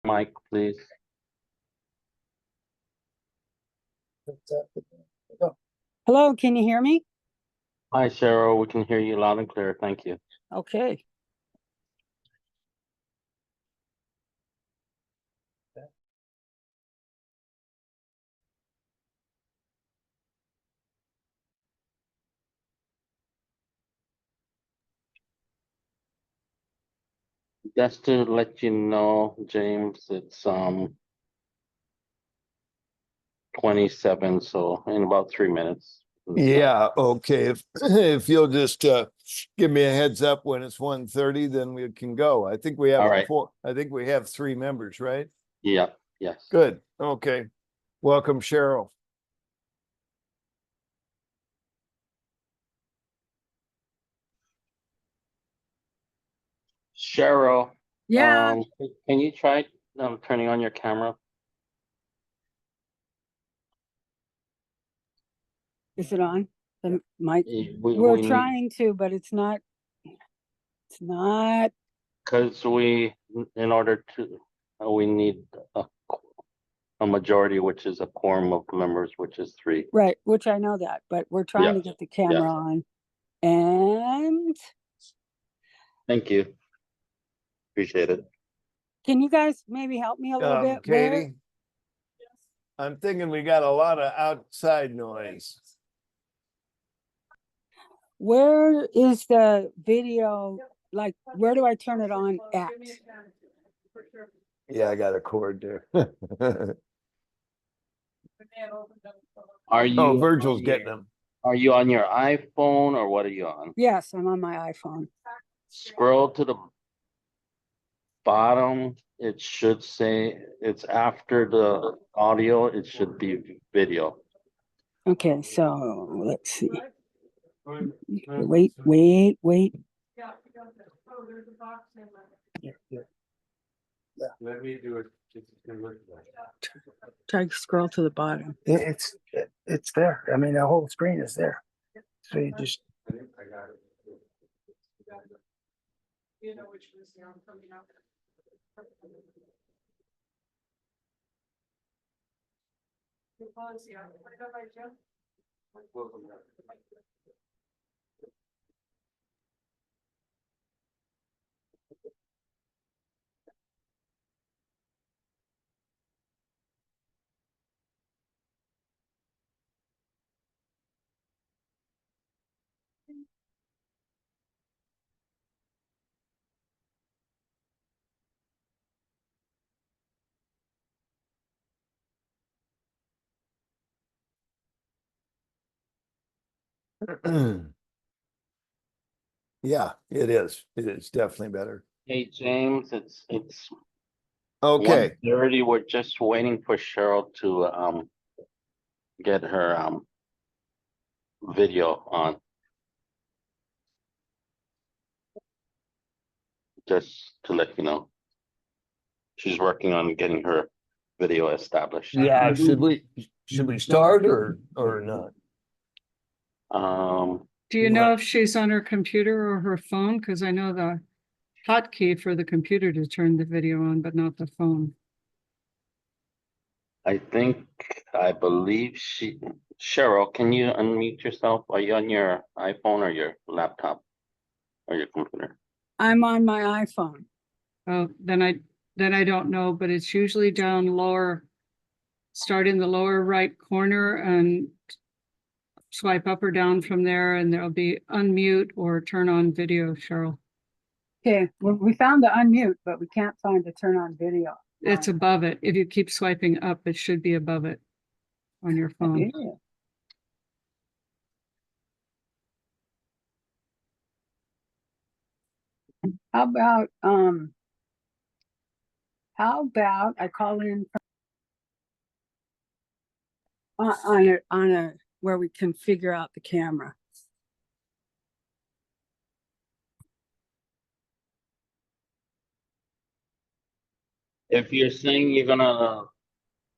mic, please. Hello, can you hear me? Hi, Cheryl. We can hear you loud and clear. Thank you. Okay. Just to let you know, James, it's 27, so in about 3 minutes. Yeah, okay. If you'll just give me a heads up when it's 1:30, then we can go. I think we have All right. I think we have 3 members, right? Yeah, yes. Good. Okay. Welcome, Cheryl. Cheryl. Yeah. Can you try turning on your camera? Is it on? The mic? We're We're trying to, but it's not. It's not. Because in order to, we need a majority, which is a quorum of members, which is 3. Right, which I know that, but we're trying to get the camera on. And Thank you. Appreciate it. can you guys maybe help me a little bit? Katie, I'm thinking we got a lot of outside noise. Where is the video? Like, where do I turn it on at? Yeah, I got a cord there. Are you? Oh, Virgil's getting them. Are you on your iPhone or what are you on? Yes, I'm on my iPhone. Scroll to the bottom. It should say it's after the audio. It should be video. Okay, so let's see. Wait. Let me do it. Try to scroll to the bottom. It's there. I mean, the whole screen is there. So you just. You know which was coming up. Your policy on it. What did I do? Yeah, it is. It is definitely better. Hey, James, it's Okay. 1:30. We're just waiting for Cheryl to get her video on. Just to let you know. She's working on getting her video established. Yeah, should we start or not? Do you know if she's on her computer or her phone? Because I know the hotkey for the computer to turn the video on, but not the phone. I believe Cheryl, can you unmute yourself? Are you on your iPhone or your laptop or your computer? I'm on my iPhone. Oh, then I don't know, but it's usually down lower. Start in the lower right corner and swipe up or down from there, and there'll be unmute or turn on video, Cheryl. Okay, we found the unmute, but we can't find the turn on video. It's above it. If you keep swiping up, it should be above it on your phone. Yeah. How about I call in on a where we can figure out the camera. If you're saying you're gonna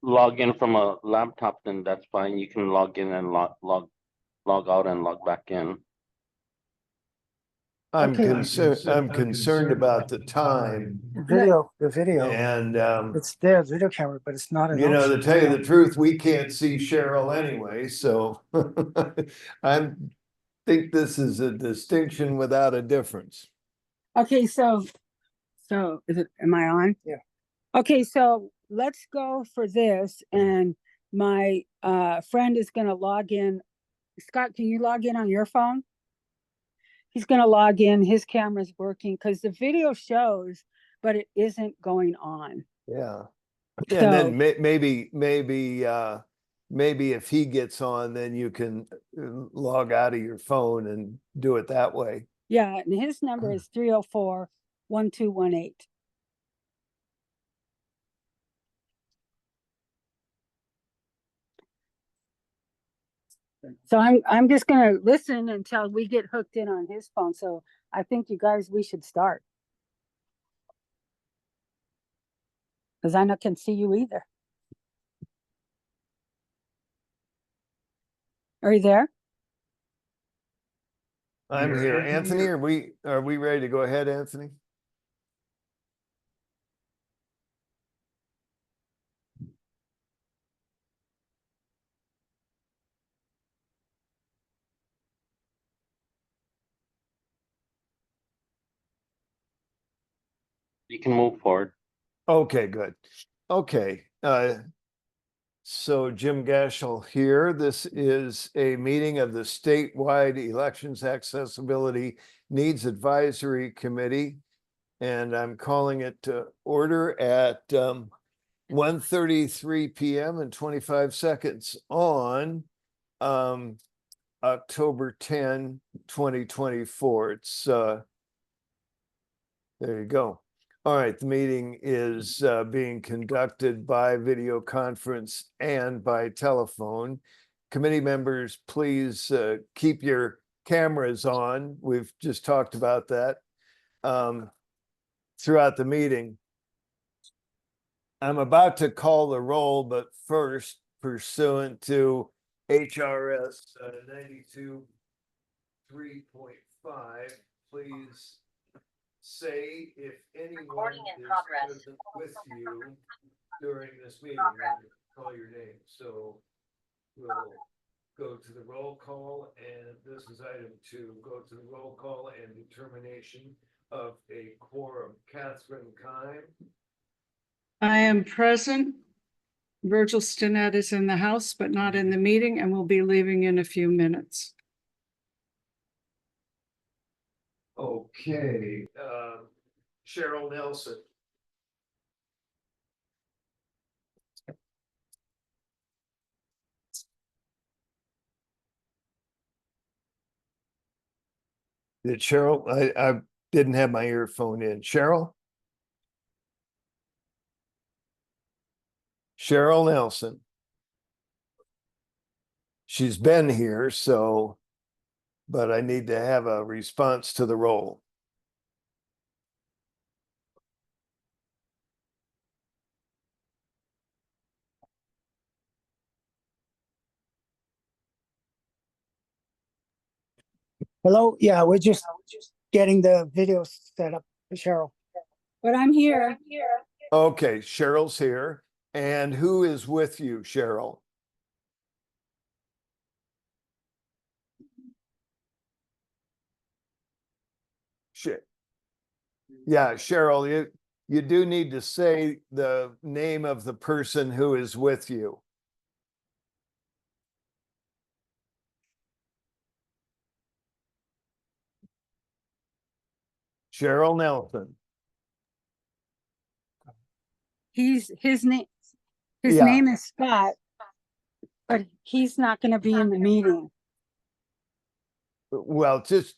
log in from a laptop, then that's fine. You can log in and log out and log back in. I'm Okay. concerned about the time The video, and, it's there, the video camera, but it's not an you know, to option. tell you the truth, we can't see Cheryl anyway, so I think this is a distinction without a difference. Okay, so am I on? Yeah. Okay, so let's go for this, and my friend is gonna log in. Scott, can you log in on your phone? He's gonna log in, his camera's working, because the video shows, but it isn't going on. Yeah. So, And then maybe if he gets on, then you can log out of your phone and do it that way. yeah, and his number is 304-1218. So I'm just gonna listen until we get hooked in on his phone. So I think you guys, we should start. Because I not can see you either. Are you there? I'm here. Anthony, are we ready to go ahead, Anthony? You can move forward. Okay, good. Okay, so Jim Gashel here. This is a meeting of the Statewide Elections Accessibility Needs Advisory Committee. And I'm calling it to order at 1:33 PM and 25 seconds on October 10, 2024. It's there you go. All right, the meeting is being conducted by video conference and by telephone. Committee members, please keep your cameras on. We've just talked about that throughout the meeting. I'm about to call the roll, but first, pursuant to HRS 92.3.5, please say if anyone is present with you during this meeting. Call your name. So we'll go to the roll call, and this is item 2. Go to the roll call and determination of a quorum. Catherine Kime. I am present. Virgil Stinnett is in the house, but not in the meeting, and will be leaving in a few minutes. Okay, Cheryl Nelson. Did Cheryl, I didn't have my earphone in. Cheryl? Cheryl Nelson. She's been here, so, but I need to have a response to the roll. Hello, yeah, we're just getting the video set up for Cheryl. But I'm here. Okay, Cheryl's here. And who is with you, Cheryl? Yeah, Cheryl, you do need to say the name of the person who is with you. Cheryl Nelson. His name Yeah. is Scott, but he's not gonna be in the meeting. Well, just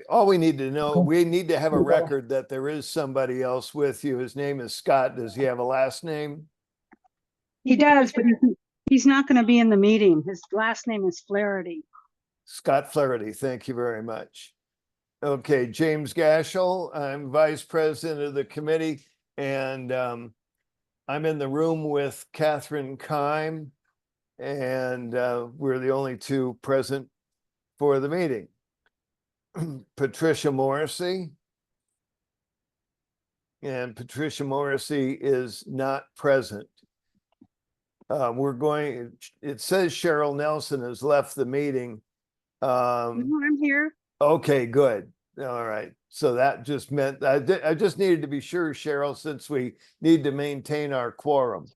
all we need to know, we need to have a record that there is somebody else with you. His name is Scott. Does he have a last name? He does, but he's not gonna be in the meeting. His last name is Flaherty. Scott Flaherty. Thank you very much. Okay, James Gashel. I'm vice president of the committee, and I'm in the room with Catherine Kime, and we're the only two present for the meeting. Patricia Morrissey. And Patricia Morrissey is not present. It says Cheryl Nelson has left the meeting. I'm here. Okay, good. All right. So that just meant, I just needed to be sure, Cheryl, since we need to maintain our quorum.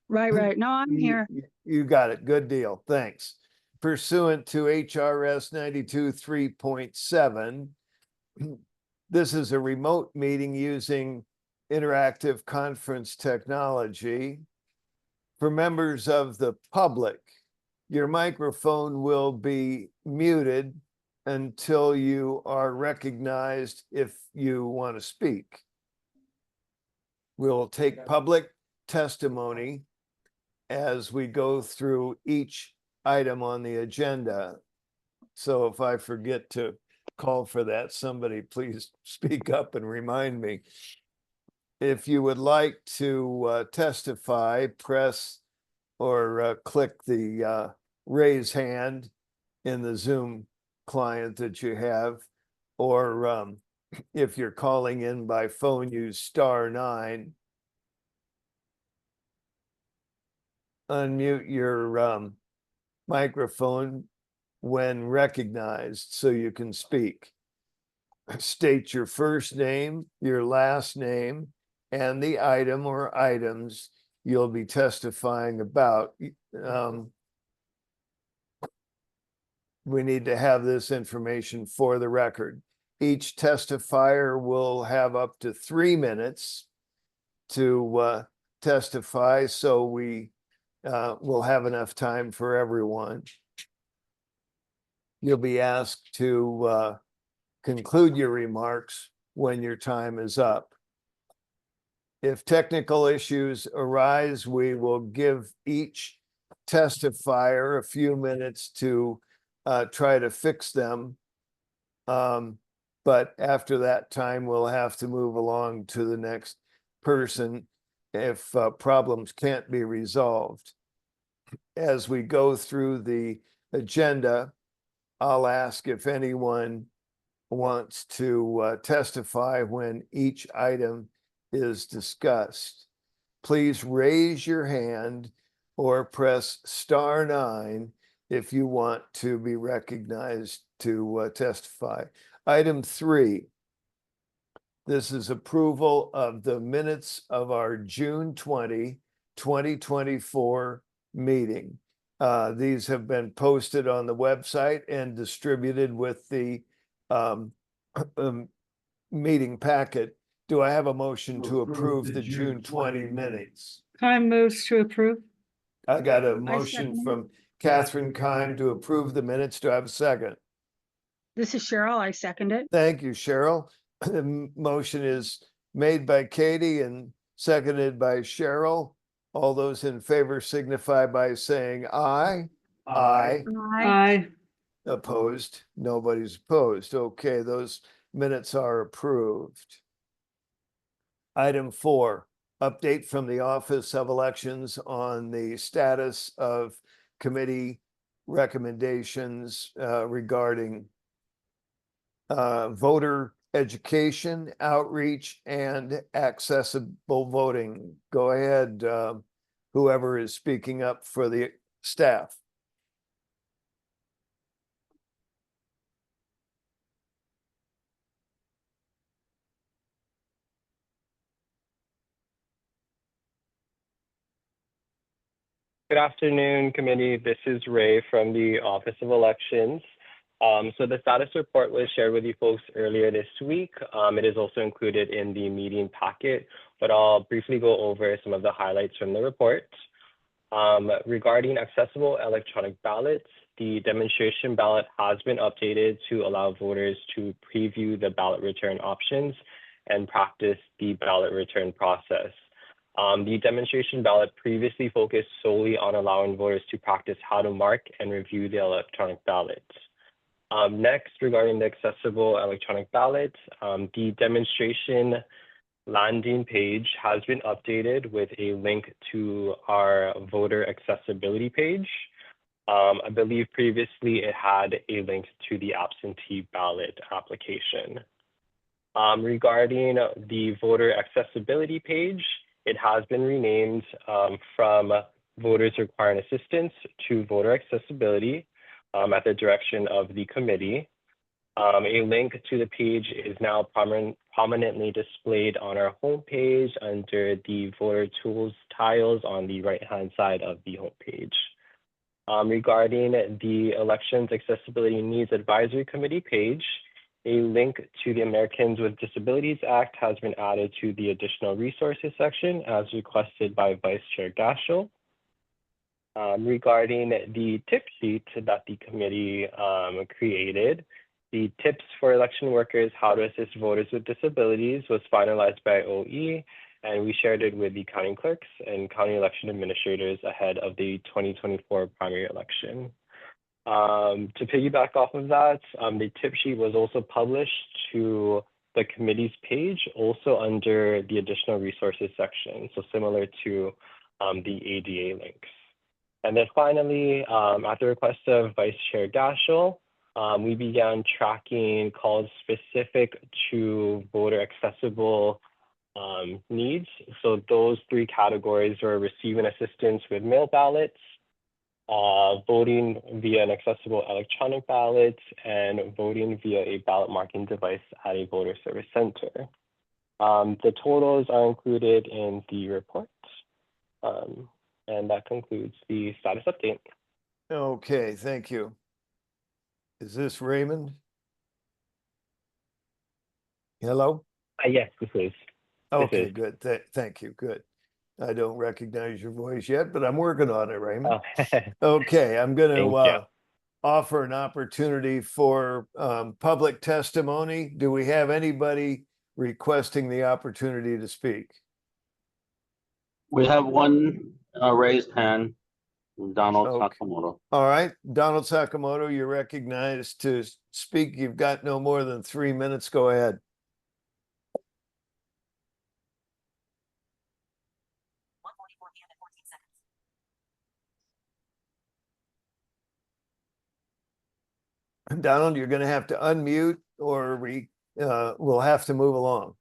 Right. No, I'm here. You got it. Good deal. Thanks. Pursuant to HRS 92.3.7, this is a remote meeting using interactive conference technology. For members of the public, your microphone will be muted until you are recognized if you want to speak. We'll take public testimony as we go through each item on the agenda. So if I forget to call for that, somebody please speak up and remind me. If you would like to testify, press or click the raise hand in the Zoom client that you have, or if you're calling in by phone, use *9. Unmute your microphone when recognized so you can speak. State your first name, your last name, and the item or items you'll be testifying about. We need to have this information for the record. Each testifier will have up to 3 minutes to testify, so we will have enough time for everyone. You'll be asked to conclude your remarks when your time is up. If technical issues arise, we will give each testifier a few minutes to try to fix them. But after that time, we'll have to move along to the next person if problems can't be resolved. As we go through the agenda, I'll ask if anyone wants to testify when each item is discussed. Please raise your hand or press *9 if you want to be recognized to testify. Item 3. This is approval of the minutes of our June 20, 2024 meeting. These have been posted on the website and distributed with the meeting packet. Do I have a motion to approve the June 20 minutes? Time moves to approve. I got a motion second it. from Catherine Kime to approve the minutes. Do I have a second? This is Cheryl. I second it. Thank you, Cheryl. The motion is made by Katie and seconded by Cheryl. All those in favor signify by saying aye. Aye. Aye. Opposed? Nobody's opposed. Okay, those minutes are approved. Item 4, update from the Office of Elections on the status of committee recommendations regarding voter education, outreach, and accessible voting. Go ahead, whoever is speaking up for the staff. Good afternoon, committee. This is Ray from the Office of Elections. So the status report was shared with you folks earlier this week. It is also included in the meeting packet, but I'll briefly go over some of the highlights from the report. Regarding accessible electronic ballots, the demonstration ballot has been updated to allow voters to preview the ballot return options and practice the ballot return process. The demonstration ballot previously focused solely on allowing voters to practice how to mark and review the electronic ballots. Next, regarding the accessible electronic ballot, the demonstration landing page has been updated with a link to our voter accessibility page. I believe previously it had a link to the absentee ballot application. Regarding the voter accessibility page, it has been renamed from voters requiring assistance to voter accessibility at the direction of the committee. A link to the page is now prominently displayed on our homepage under the voter tools tiles on the right-hand side of the homepage. Regarding the Elections Accessibility Needs Advisory Committee page, a link to the Americans with Disabilities Act has been added to the additional resources section as requested by Vice Chair Gashel. Regarding the tip sheet that the committee created, the tips for election workers, how to assist voters with disabilities was finalized by OE, and we shared it with the county clerks and county election administrators ahead of the 2024 primary election. To piggyback off of that, the tip sheet was also published to the committee's page, also under the additional resources section, so similar to the ADA links. And then finally, at the request of Vice Chair Gashel, we began tracking calls specific to voter accessible needs. So those three categories were receiving assistance with mail ballots, voting via an accessible electronic ballot, and voting via a ballot marking device at a voter service center. The totals are included in the report. And that concludes the status update. Okay, thank you. Is this Raymond? Hello? Yes, this is. Okay, is. good. Thank you. Good. I don't recognize your voice yet, but I'm working on it, Raymond. Okay, I'm going Thank to offer an opportunity for public testimony. Do we have anybody requesting the opportunity to speak? We have one raised hand, Donald Okay. Sakamoto. All right, Donald Sakamoto, you're recognized to speak. You've got no more than 3 minutes. Go ahead. Donald, you're going to have to unmute or we'll have to move along.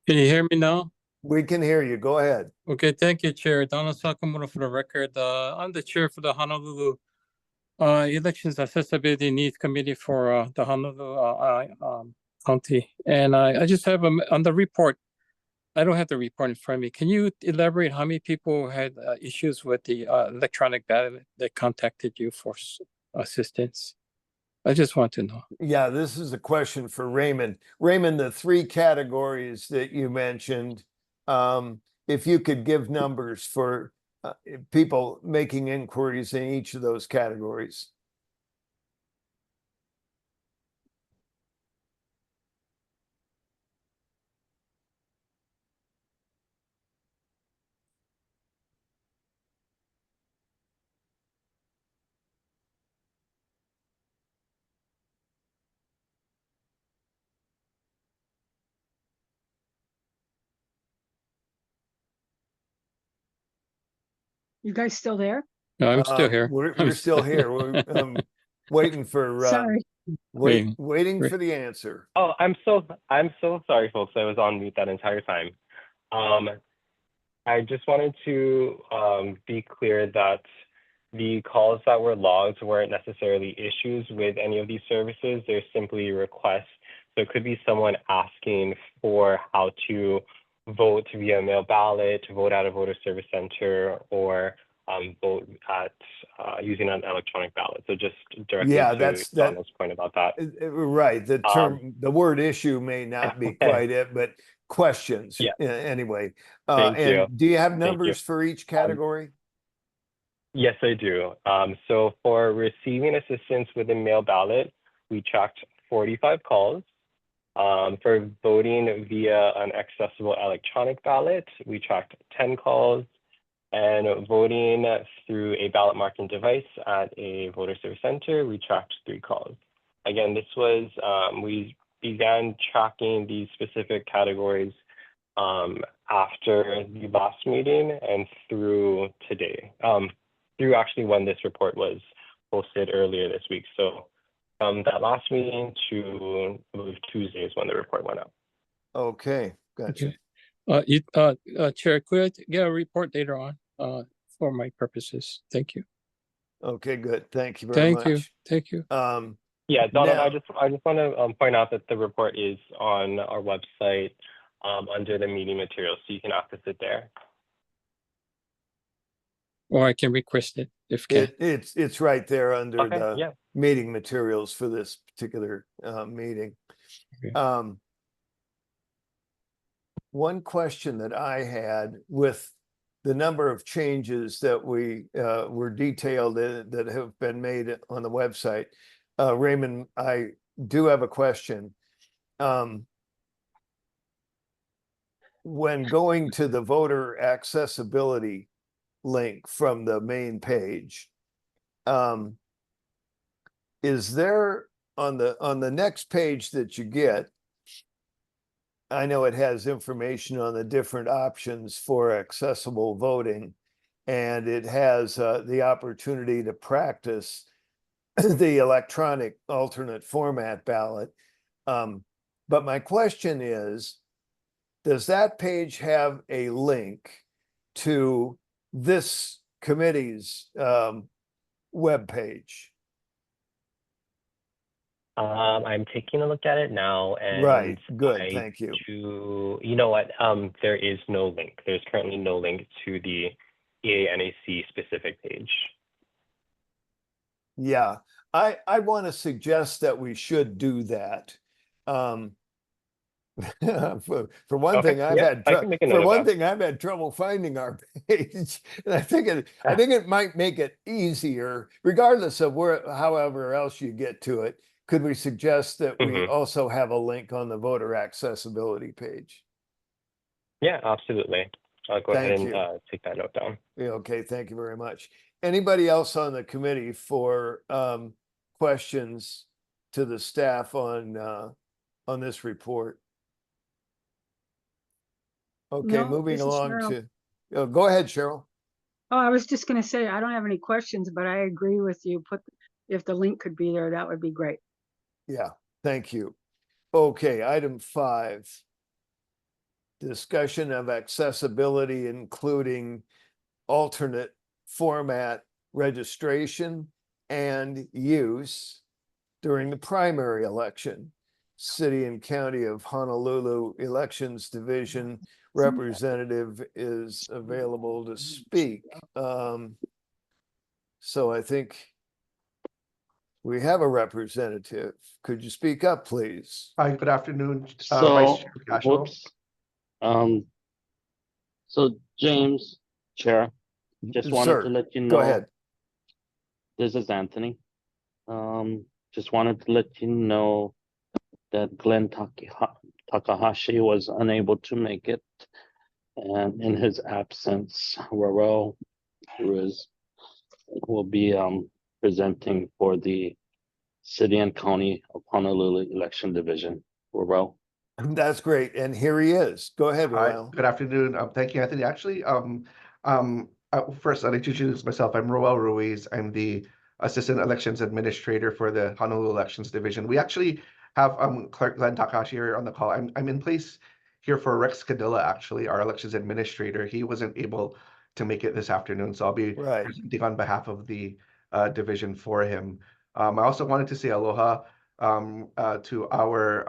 Can you hear me now? We can hear you. Go ahead. Okay, thank you, Chair. Donald Sakamoto for the record. I'm the chair for the Honolulu Elections Accessibility Needs Committee for the Honolulu County. And I just have on the report, I don't have the report in front of me. Can you elaborate how many people had issues with the electronic ballot that contacted you for assistance? I just want to know. Yeah, this is a question for Raymond. Raymond, the three categories that you mentioned, if you could give numbers for people making inquiries in each of those categories. You guys still there? No, I'm still here. We're still here. We're waiting for Sorry. waiting for the answer. Oh, I'm so sorry, folks. I was on mute that entire time. I just wanted to be clear that the calls that were logged weren't necessarily issues with any of these services. They're simply requests. So it could be someone asking for how to vote via mail ballot, vote at a voter service center, or vote at using an electronic ballot. So just directly to Donald's point about that. Right. The term, the word issue may not be quite it, but questions. Yeah. Anyway. Thank you. Do you have numbers for each category? Yes, I do. So for receiving assistance with a mail ballot, we tracked 45 calls. For voting via an accessible electronic ballot, we tracked 10 calls. And voting through a ballot marking device at a voter service center, we tracked 3 calls. Again, this was, we began tracking these specific categories after the last meeting and through today, through actually when this report was posted earlier this week. So from that last meeting to, I believe, Tuesday is when the report went out. Okay, gotcha. Chair, could I get a report later on, for my purposes? Thank you. Okay, good. Thank you very much. Thank you. Yeah, Donald, Now- I just want to point out that the report is on our website under the meeting materials, so you can access it there. Or I can request it if can. It's right there under Okay, the yeah. meeting materials for this particular meeting. Okay. One question that I had with the number of changes that we were detailed that have been made on the website. Raymond, I do have a question. When going to the voter accessibility link from the main page, is there on the next page that you get, I know it has information on the different options for accessible voting, and it has the opportunity to practice the electronic alternate format ballot. But my question is, does that page have a link to this committee's webpage? I'm taking a look at it now, and Right, good, I thank you. you know what? There is no link. There's currently no link to the EANAC specific page. Yeah, I want to suggest that we should do that. For one Okay, thing, I've yeah, had I can make a note for of one that. thing, I've had trouble finding our page, and I think it might make it easier, regardless of however else you get to it. Could we suggest that we Mhm. also have a link on the voter accessibility page? Yeah, absolutely. I'll go ahead Thank and take that note down. Yeah, okay, thank you very much. Anybody else on the committee for questions to the staff on this report? Okay, No, moving this is along Cheryl. to, go ahead, Cheryl. Oh, I was just gonna say, I don't have any questions, but I agree with you. If the link could be there, that would be great. Yeah, thank you. Okay, item 5. Discussion of accessibility, including alternate format registration and use during the primary election. City and County of Honolulu Elections Division representative is available to speak. So I think we have a representative. Could you speak up, please? Hi, good afternoon, Vice So, Chair Cashel. whoops. So James, Chair, just wanted Sir, to let you know. Go ahead. This is Anthony. Just wanted to let you know that Glenn Takahashi was unable to make it. And in his absence, Raul will be presenting for the City and County of Honolulu Election Division. Raul. That's great. And here he is. Go ahead, Hi, Raul. good afternoon. Thank you, Anthony. Actually, first, I'd like to introduce myself. I'm Roel Ruiz. I'm the Assistant Elections Administrator for the Honolulu Elections Division. We actually have Clerk Glenn Takahashi here on the call. I'm in place here for Rex Cadilla, actually, our Elections Administrator. He wasn't able to make it this afternoon, so I'll be presenting on behalf of the division for him. I also wanted to say aloha to our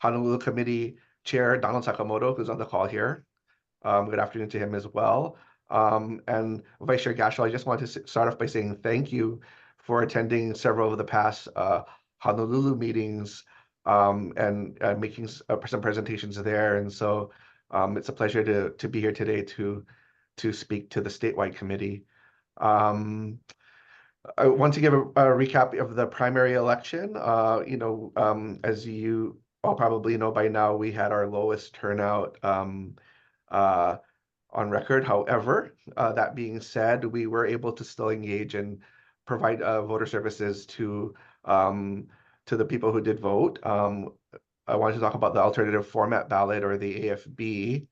Honolulu Committee Chair, Donald Sakamoto, who's on the call here. Good afternoon to him as well. And Vice Chair Gashel, I just want to start off by saying thank you for attending several of the past Honolulu meetings and making some presentations there. And so it's a pleasure to be here today to speak to the statewide committee. I want to give a recap of the primary election. As you all probably know by now, we had our lowest turnout on record. However, that being said, we were able to still engage and provide voter services to the people who did vote. I wanted to talk about the alternative format ballot, or the AFB.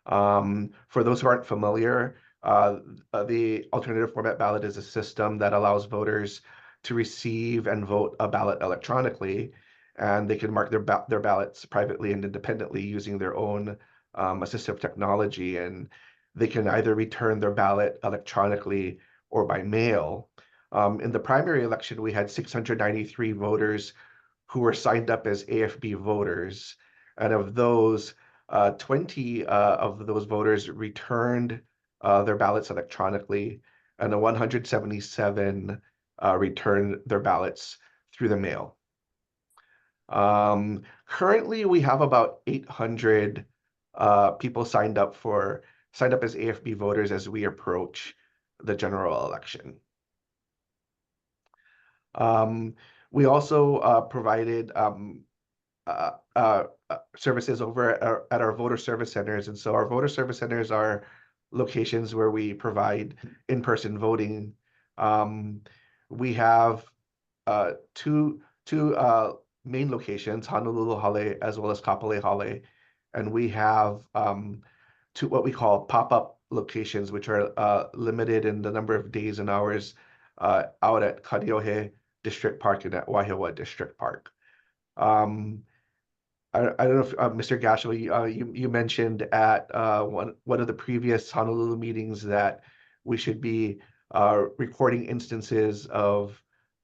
For those who aren't familiar, the alternative format ballot is a system that allows voters to receive and vote a ballot electronically, and they can mark their ballots privately and independently using their own assistive technology, and they can either return their ballot electronically or by mail. In the primary election, we had 693 voters who were signed up as AFB voters, and of those, 20 of those voters returned their ballots electronically, and 177 returned their ballots through the mail. Currently, we have about 800 people signed up as AFB voters as we approach the general election. We also provided services over at our voter service centers. And so our voter service centers are locations where we provide in-person voting. We have two main locations, Honolulu Hale as well as Kapolei Hale. And we have two what we call pop-up locations, which are limited in the number of days and hours out at Kaneohe District Park and at Waihewa District Park. I don't know if Mr. Gasho, you mentioned at one of the previous Honolulu meetings that we should be recording instances of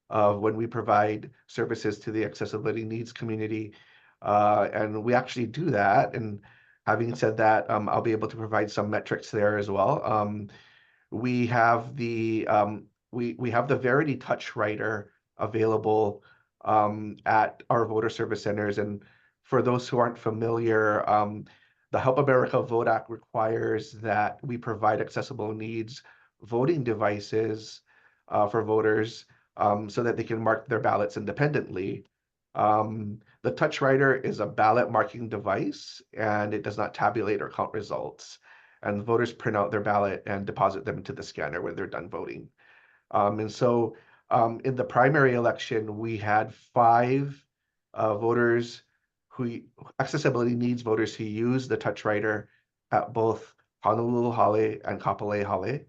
when we provide services to the accessibility needs community, and we actually do that. And having said that, I'll be able to provide some metrics there as well. We have the we have the Verity Touch Writer available at our voter service centers. And for those who aren't familiar, the Help America Vote Act requires that we provide accessible needs voting devices for voters so that they can mark their ballots independently. The Touch Writer is a ballot marking device, and it does not tabulate or count results. And voters print out their ballot and deposit them into the scanner when they're done voting. And so in the primary election, we had 5 voters accessibility needs voters who use the Touch Writer at both Honolulu Hale and Kapolei Hale.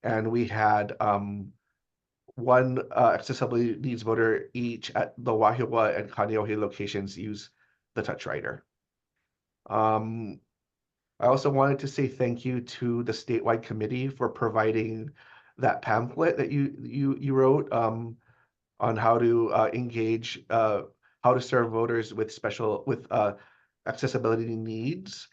And we had 1 accessibility needs voter each at the Waihewa and Kaneohe locations use the Touch Writer. I also wanted to say thank you to the statewide committee for providing that pamphlet that you wrote on how to engage how to serve voters with accessibility needs.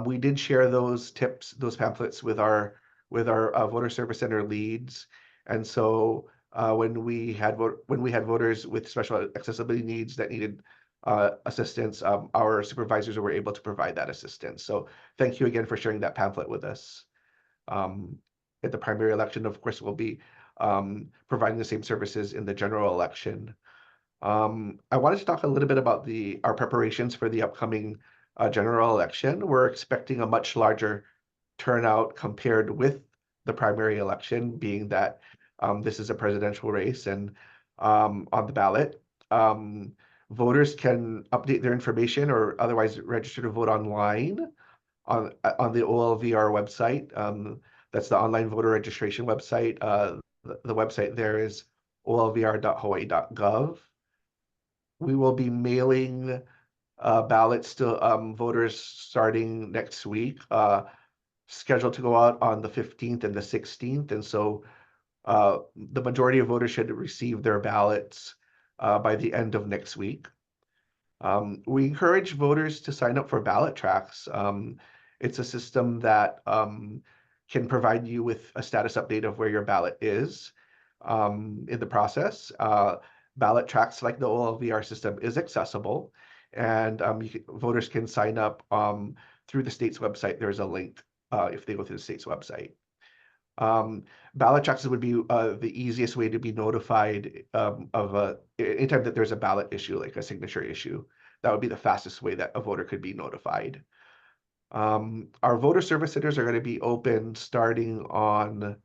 We did share those those pamphlets with our voter service center leads, and so when we had voters with special accessibility needs that needed assistance, our supervisors were able to provide that assistance. So thank you again for sharing that pamphlet with us. At the primary election, of course, we'll be providing the same services in the general election. I wanted to talk a little bit about our preparations for the upcoming general election. We're expecting a much larger turnout compared with the primary election, being that this is a presidential race, and on the ballot, voters can update their information or otherwise register to vote online on the OLVR website. That's the online voter registration website. The website there is olvr.hawaii.gov. We will be mailing ballots to voters starting next week, scheduled to go out on the 15th and the 16th. And so the majority of voters should receive their ballots by the end of next week. We encourage voters to sign up for ballot tracks. It's a system that can provide you with a status update of where your ballot is in the process. Ballot tracks like the OLVR system is accessible, and voters can sign up through the state's website. There's a link if they go through the state's website. Ballot tracks would be the easiest way to be notified of anytime that there's a ballot issue, like a signature issue. That would be the fastest way that a voter could be notified. Our voter service centers are going to be open starting on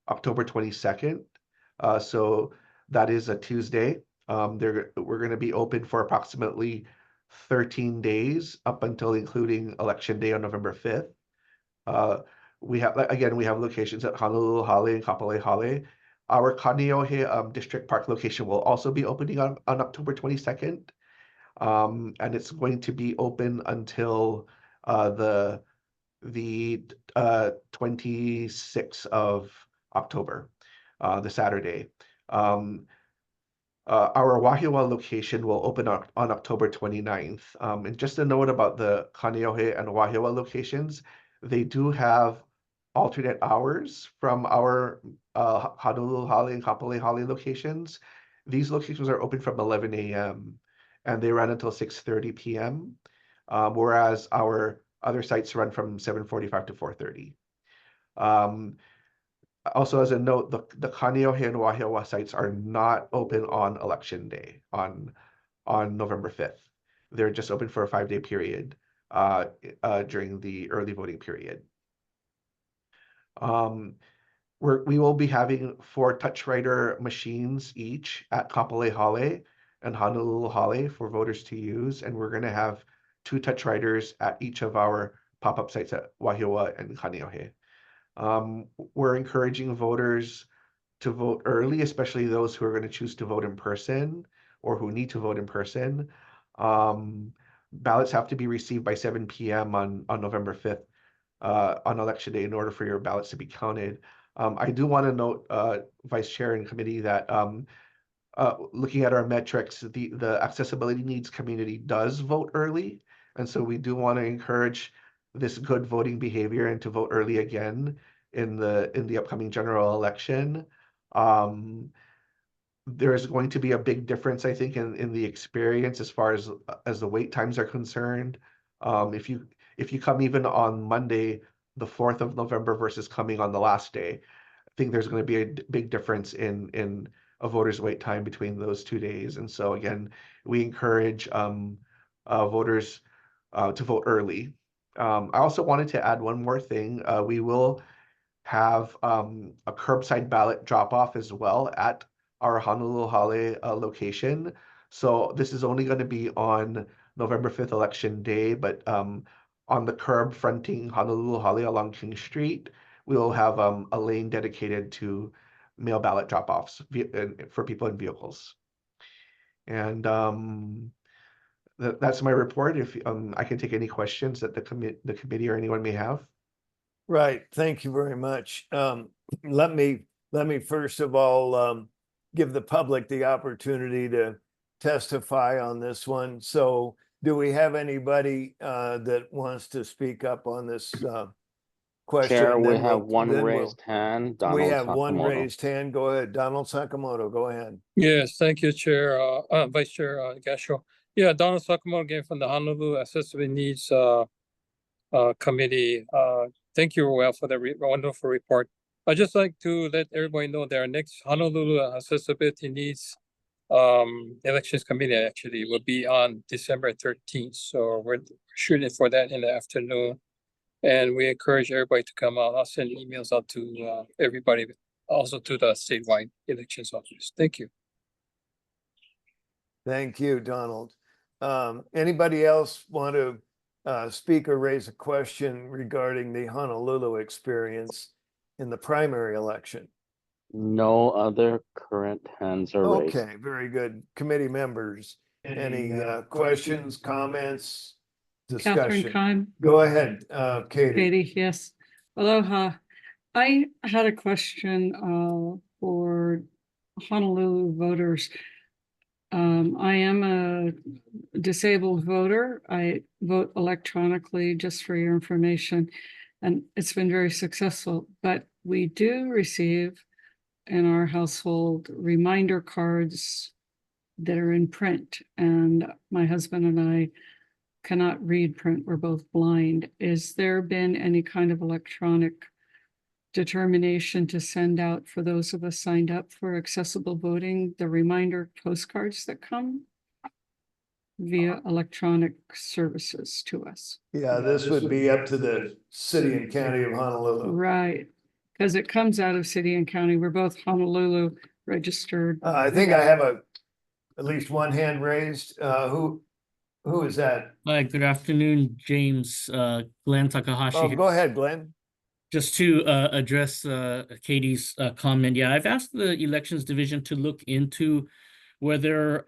October 22nd. So that is a Tuesday. We're going to be open for approximately 13 days up until including Election Day on November 5th. We have, again, we have locations at Honolulu Hale and Kapolei Hale. Our Kaneohe District Park location will also be opening on October 22nd. And it's going to be open until the 26th of October, the Saturday. Our Wahiawa location will open on October 29th. And just a note about the Kaneohe and Wahiawa locations, they do have alternate hours from our Honolulu Hale and Kapolei Hale locations. These locations are open from 11 a.m. and they run until 6:30 p.m. Whereas our other sites run from 7:45 to 4:30. Also, as a note, the Kaneohe and Wahiawa sites are not open on election day on November 5th. They're just open for a 5-day period during the early voting period. We will be having 4 TouchWriter machines each at Kapolei Hale and Honolulu Hale for voters to use, and we're going to have 2 TouchWriters at each of our pop-up sites at Wahiawa and Kaneohe. We're encouraging voters to vote early, especially those who are going to choose to vote in person or who need to vote in person. Ballots have to be received by 7 p.m. on November 5th on election day in order for your ballots to be counted. I do want to note, Vice Chair and committee, that looking at our metrics, the accessibility needs community does vote early. And so we do want to encourage this good voting behavior and to vote early again in the upcoming general election. There is going to be a big difference, I think, in the experience as far as the wait times are concerned. If you come even on Monday, the 4th of November versus coming on the last day, I think there's going to be a big difference in a voter's wait time between those 2 days. And so again, we encourage voters to vote early. I also wanted to add one more thing. We will have a curbside ballot drop off as well at our Honolulu Hale location. So this is only going to be on November 5th election day, but on the curb fronting Honolulu Hale along King Street, we will have a lane dedicated to mail ballot drop offs for people in vehicles. And that's my report. If I can take any questions that the committee or anyone may have. Right. Thank you very much. Let me first of all give the public the opportunity to testify on this one. So do we have anybody that wants to speak up on this question? Chair, And we then have one raised hand. Donald we have one Sakamoto. raised hand. Go ahead. Donald Sakamoto, go ahead. Yes, thank you, Chair, Vice Chair Gasho. Yeah, Donald Sakamoto again from the Honolulu Accessibility Needs Committee. Thank you, Roel, for the wonderful report. I'd just like to let everybody know that our next Honolulu Accessibility Needs Elections Committee actually will be on December 13th. So we're shooting for that in the afternoon. And we encourage everybody to come out. I'll send emails out to everybody, also to the statewide elections office. Thank you. Thank you, Donald. Anybody else want to speak or raise a question regarding the Honolulu experience in the primary election? No other current hands are raised. Okay, very good. Committee members, any questions, comments, Catherine discussion? Kahn, Go ahead, Katie. Katie, yes. Aloha. I had a question for Honolulu voters. I am a disabled voter. I vote electronically, just for your information, and it's been very successful. But we do receive in our household reminder cards that are in print, and my husband and I cannot read print. We're both blind. Is there been any kind of electronic determination to send out for those of us signed up for accessible voting, the reminder postcards that come via electronic services to us? Yeah, this would be up to the city and county of Honolulu. Right, because it comes out of city and county. We're both Honolulu registered. I think I have at least one hand raised. Who is that? Hi, good afternoon, James. Glenn Takahashi. Oh, go ahead, Glenn. Just to address Katie's comment, yeah, I've asked the elections division to look into whether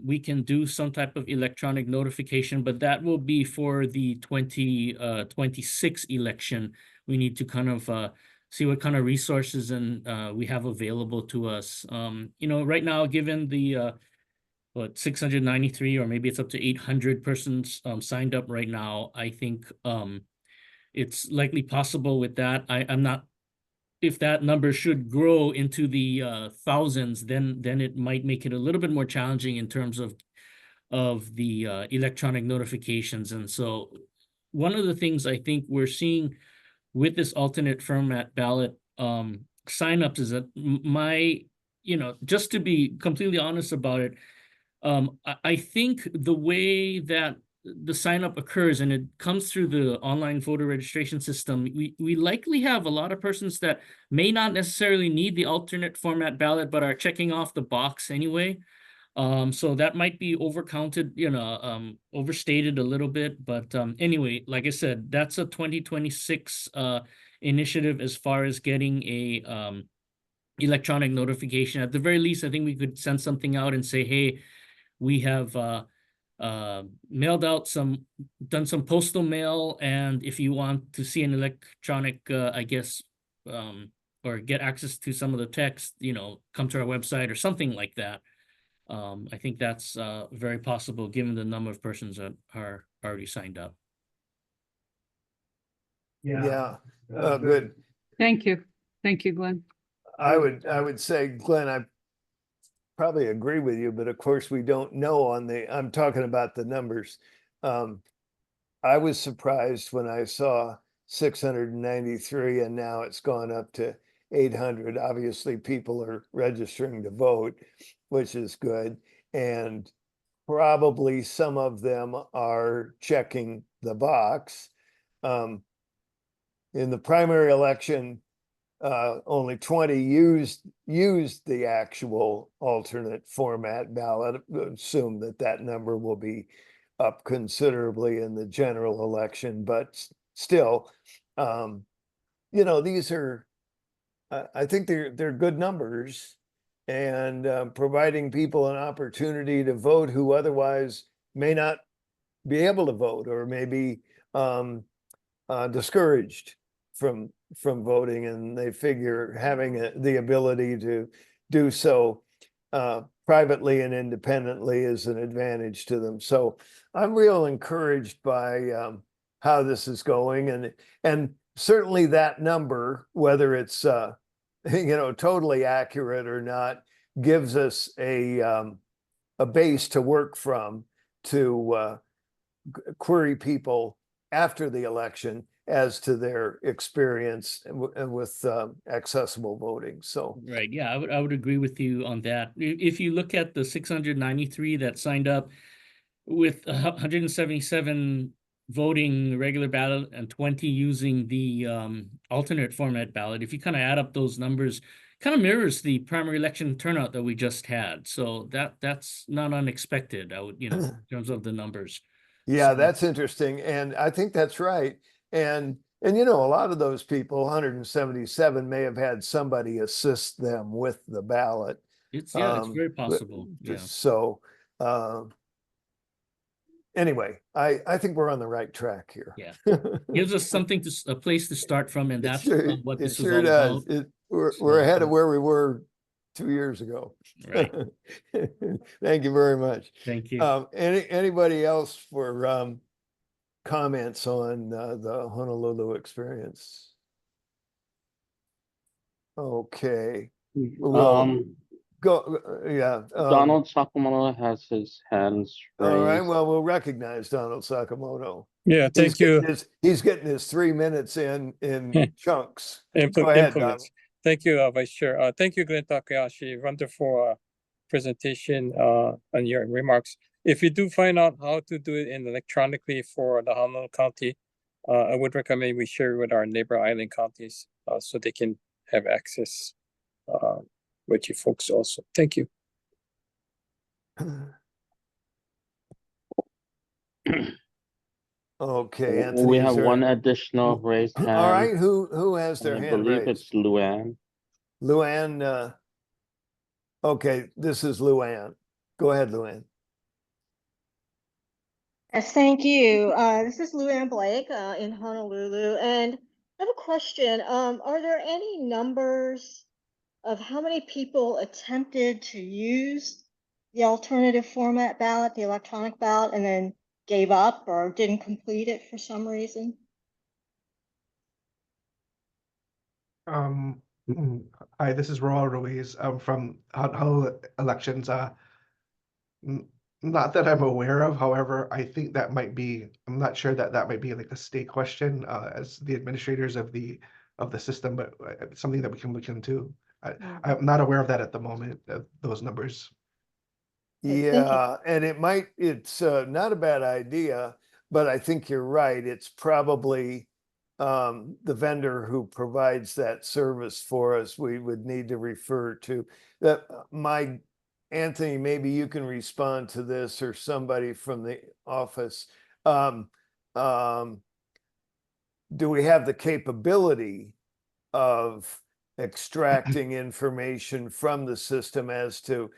we can do some type of electronic notification, but that will be for the 2026 election. We need to kind of see what kind of resources and we have available to us. You know, right now, given the 693 or maybe it's up to 800 persons signed up right now, I think it's likely possible with that. I'm not, if that number should grow into the thousands, then it might make it a little bit more challenging in terms of the electronic notifications. And so one of the things I think we're seeing with this alternate format ballot signups is that just to be completely honest about it, I think the way that the sign up occurs and it comes through the online voter registration system, we likely have a lot of persons that may not necessarily need the alternate format ballot, but are checking off the box anyway. So that might be overcounted, overstated a little bit. But anyway, like I said, that's a 2026 initiative as far as getting a electronic notification. At the very least, I think we could send something out and say, hey, we have mailed out done some postal mail, and if you want to see an electronic, or get access to some of the text, come to our website or something like that. I think that's very possible given the number of persons that are already signed up. Yeah, good. Thank you. Thank you, Glenn. I would say, Glenn, I probably agree with you, but of course we don't know I'm talking about the numbers. I was surprised when I saw 693 and now it's gone up to 800. Obviously people are registering to vote, which is good. And probably some of them are checking the box. In the primary election, only 20 used the actual alternate format ballot. Assume that number will be up considerably in the general election, but still, these are, I think they're good numbers, and providing people an opportunity to vote who otherwise may not be able to vote or may be discouraged from voting, and they figure having the ability to do so privately and independently is an advantage to them. So I'm real encouraged by how this is going, and certainly that number, whether it's totally accurate or not, gives us a base to work from to query people after the election as to their experience with accessible voting. So right, yeah, I would agree with you on that. If you look at the 693 that signed up with 177 voting regular ballot and 20 using the alternate format ballot, if you kind of add up those numbers, kind of mirrors the primary election turnout that we just had. So that's not unexpected, in terms of the numbers. Yeah, So that's interesting. And I think that's right. And a lot of those people, 177, may have had somebody assist them with the ballot. it's very possible. Yeah. So anyway, I think we're on the right track here. Yeah. Gives us a place to start from, and that's what this is sure all does. about. We're ahead of where we were 2 years ago. Right. Thank you very much. Thank you. Anybody else for comments on the Honolulu experience? Okay. We'll go. Yeah. Donald Sakamoto has his hands raised. All right. Well, we'll recognize Donald Sakamoto. Yeah, thank you. He's getting his 3 minutes in chunks. Go ahead, Donald. Thank you, Vice Chair. Thank you, Glenn Takahashi. Wonderful presentation and your remarks. If you do find out how to do it electronically for the Honolulu County, I would recommend we share with our neighbor island counties so they can have access with you folks also. Thank you. Okay, We Anthony, is have there? one additional raised hand. All right, who has and their I hand believe raised? it's Luann. Luann, okay, this is Luann. Go ahead, Luann. Yes, thank you. This is Luann Blake in Honolulu, and I have a question. Are there any numbers of how many people attempted to use the alternative format ballot, the electronic ballot, and then gave up or didn't complete it for some reason? Hi, this is Roel Ruiz, from Honolulu Elections. Not that I'm aware of, however, I think that might be, I'm not sure that that might be like a state question, as the administrators of the system, but it's something that we can look into. I'm not aware of that at the moment, those numbers. Okay, thank you. Yeah, and it's not a bad idea, but I think you're right. It's probably the vendor who provides that service for us, we would need to refer to. That Anthony, maybe you can respond to this, or somebody from the office. Do we have the capability of extracting information from the system as to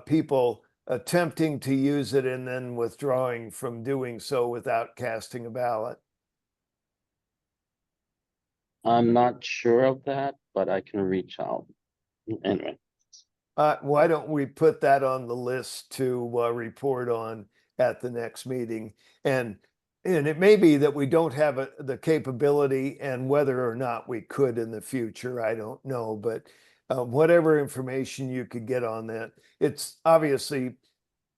people attempting to use it and then withdrawing from doing so without casting a ballot? I'm not sure of that, but I can reach out. Anyway, Why don't we put that on the list to report on at the next meeting? And it may be that we don't have the capability, and whether or not we could in the future, I don't know. But whatever information you could get on that, it's obviously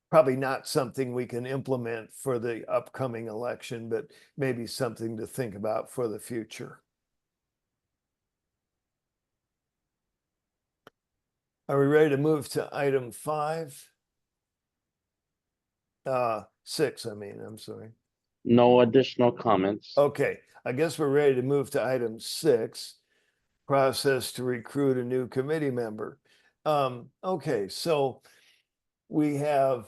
probably not something we can implement for the upcoming election, but maybe something to think about for the future. Are we ready to move to item 5? 6, I mean, I'm sorry. no additional comments. Okay, I guess we're ready to move to item 6, process to recruit a new committee member. Okay, so we have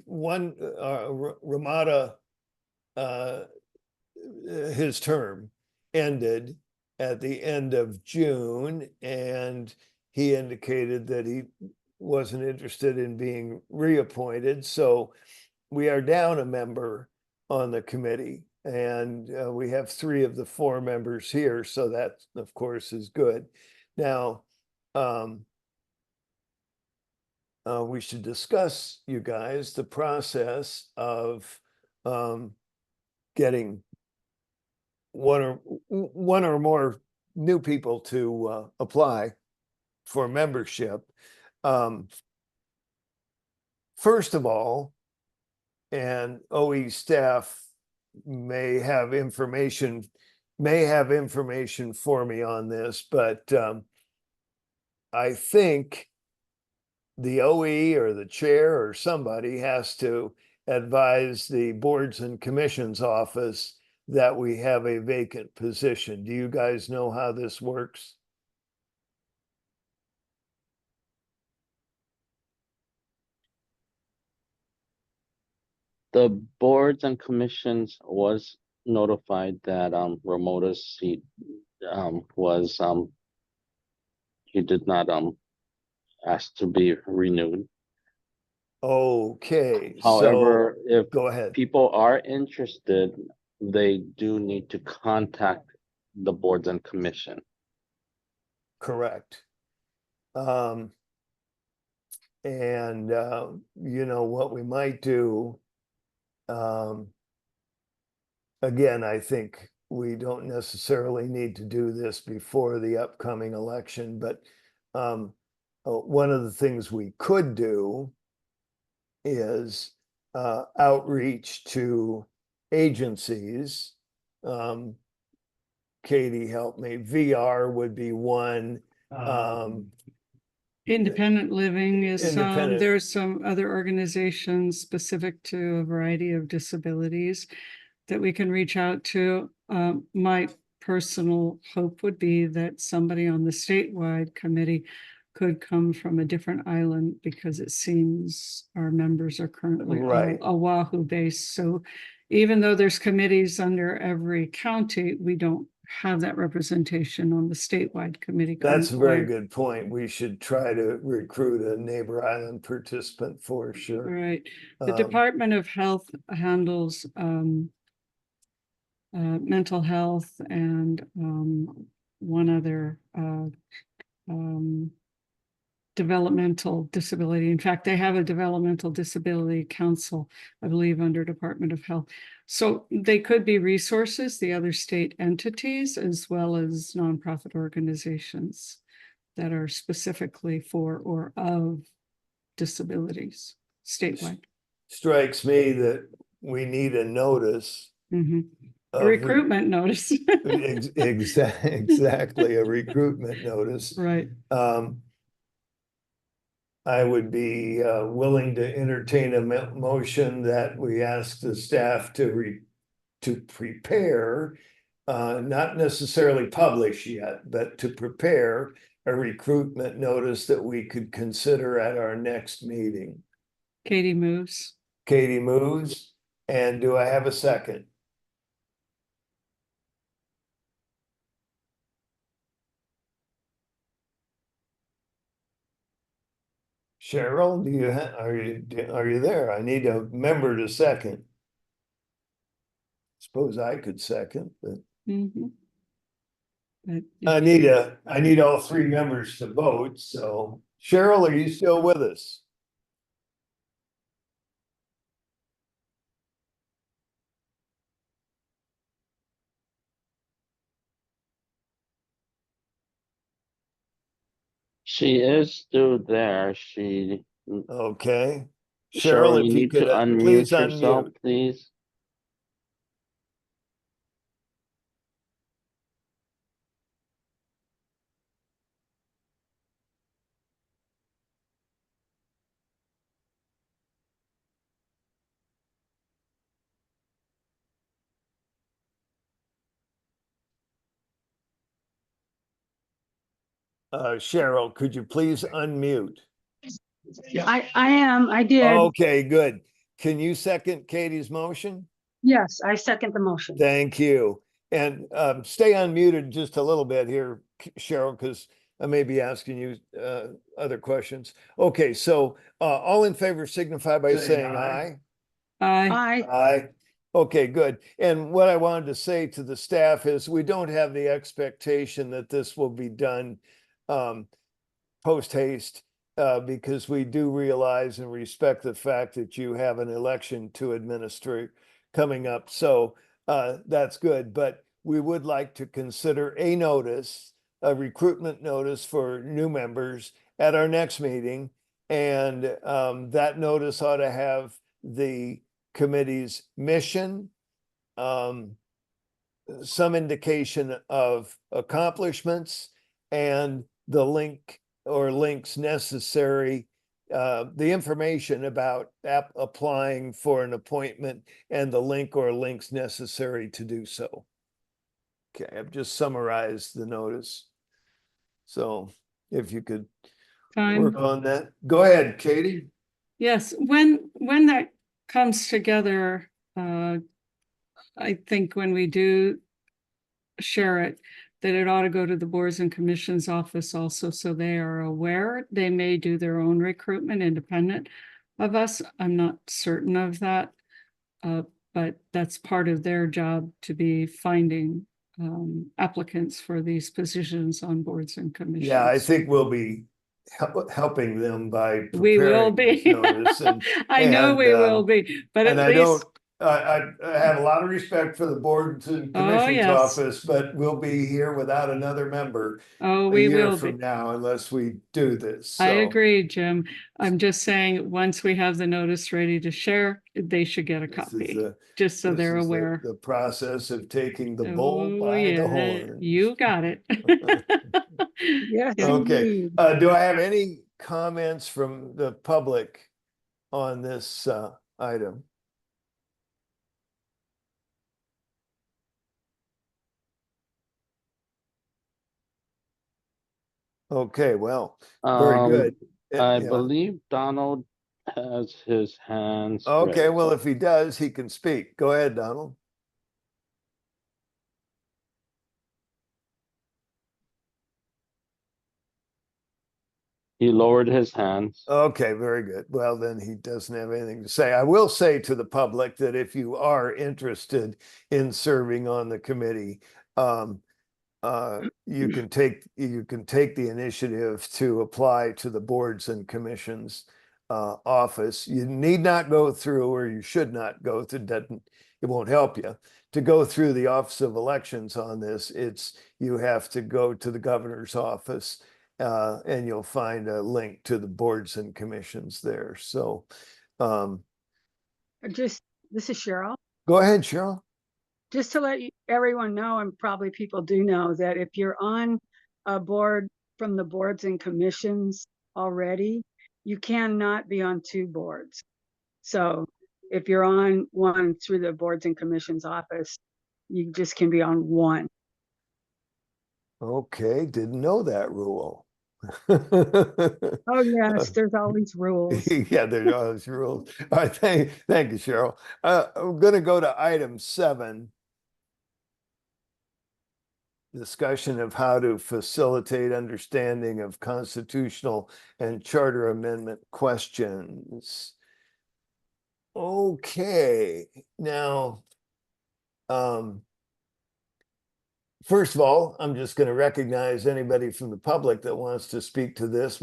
one, Ramada, his term ended at the end of June, and he indicated that he wasn't interested in being reappointed. So we are down a member on the committee, and we have 3 of the 4 members here. So that, of course, is good. Now, we should discuss, you guys, the process of getting one or more new people to apply for membership. First of all, and OE staff may have information for me on this, but I think the OE or the chair or somebody has to advise the boards and commissions office that we have a vacant position. Do you guys know how this works? The boards and commissions was notified that Ramoda's seat was he did not ask to be renewed. Okay, However, so if go ahead. people are interested, they do need to contact the boards and commission. Correct. And you know what we might do, again, I think we don't necessarily need to do this before the upcoming election, but one of the things we could do is outreach to agencies. Katie, help me. VR would be one. Independent living is Independent. there's some other organizations specific to a variety of disabilities that we can reach out to. My personal hope would be that somebody on the statewide committee could come from a different island because it seems our members are currently all Right. Oahu based. So even though there's committees under every county, we don't have that representation on the statewide committee. going That's a very forward. good point. We should try to recruit a neighbor island participant for sure. Right. The Um, Department of Health handles mental health and one other developmental disability. In fact, they have a developmental disability council, I believe, under Department of Health. So they could be resources, the other state entities, as well as nonprofit organizations that are specifically for or of disabilities statewide. Strikes me that we need a notice. Mhm. A of re- recruitment notice. Exactly, a recruitment notice. Right. I would be willing to entertain a motion that we ask the staff to prepare, not necessarily publish yet, but to prepare a recruitment notice that we could consider at our next meeting. Katie moves. Katie moves, and do I have a second? Cheryl, are you there? I need a member to second. Suppose I could second, but Mhm. But I need all three members to vote, so Cheryl, are you still with us? She is still there. Okay. Cheryl, Cheryl, you if you need to could please unmute yourself, unmute. please. Cheryl, could you please unmute? I am, I did. Okay, good. Can you second Katie's motion? Yes, I second the motion. Thank you. And stay unmuted just a little bit here, Cheryl, because I may be asking you other questions. Okay, so all in favor signify by saying aye. I Aye. Okay, good. And what I wanted to say to the staff is we don't have the expectation that this will be done post haste because we do realize and respect the fact that you have an election to administer coming up. So that's good. But we would like to consider a notice, a recruitment notice for new members at our next meeting. And that notice ought to have the committee's mission, some indication of accomplishments, and the link or links necessary, the information about applying for an appointment and the link or links necessary to do so. Okay, I've just summarized the notice. So if you could work on that. Go ahead, Katie. Yes, when that comes together, I think when we do share it, that it ought to go to the boards and commissions office also, so they are aware. They may do their own recruitment independent of us. I'm not certain of that, but that's part of their job, to be finding applicants for these positions on boards and commissions. Yeah, I think we'll be helping them by We will preparing this be. notice. I know we will be, but and at I least. I have a lot of respect for the boards and commissions yes. office, but we'll be here without another member Oh, a we year will from be. now unless we do this. I So agree, Jim. I'm just saying, once we have the notice ready to share, they should get a this is copy, just so this they're is aware. the process of taking the bull Oh, by the yeah, horn. you got it. Yes, Okay. indeed. Do I have any comments from the public on this item? Okay, well, very Um, good. I Yeah. believe Donald has his hands Okay, well, raised. if he does, he can speak. Go ahead, Donald. He lowered his hands. Okay, very good. Well, then he doesn't have anything to say. I will say to the public that if you are interested in serving on the committee, you can take the initiative to apply to the boards and commissions office. You need not go through, or you should not go through, it won't help you to go through the Office of Elections on this. You have to go to the governor's office, and you'll find a link to the boards and commissions there. So This is Cheryl. go ahead, Cheryl. Just to let everyone know, and probably people do know, that if you're on a board from the boards and commissions already, you cannot be on two boards. So if you're on one through the boards and commissions office, you just can be on one. Okay, didn't know that rule. Oh yes, there's all these rules. Yeah, there's all those rules. All right, thank you, Cheryl. I'm gonna go to item 7. Discussion of how to facilitate understanding of constitutional and charter amendment questions. Okay, now, first of all, I'm just going to recognize anybody from the public that wants to speak to this.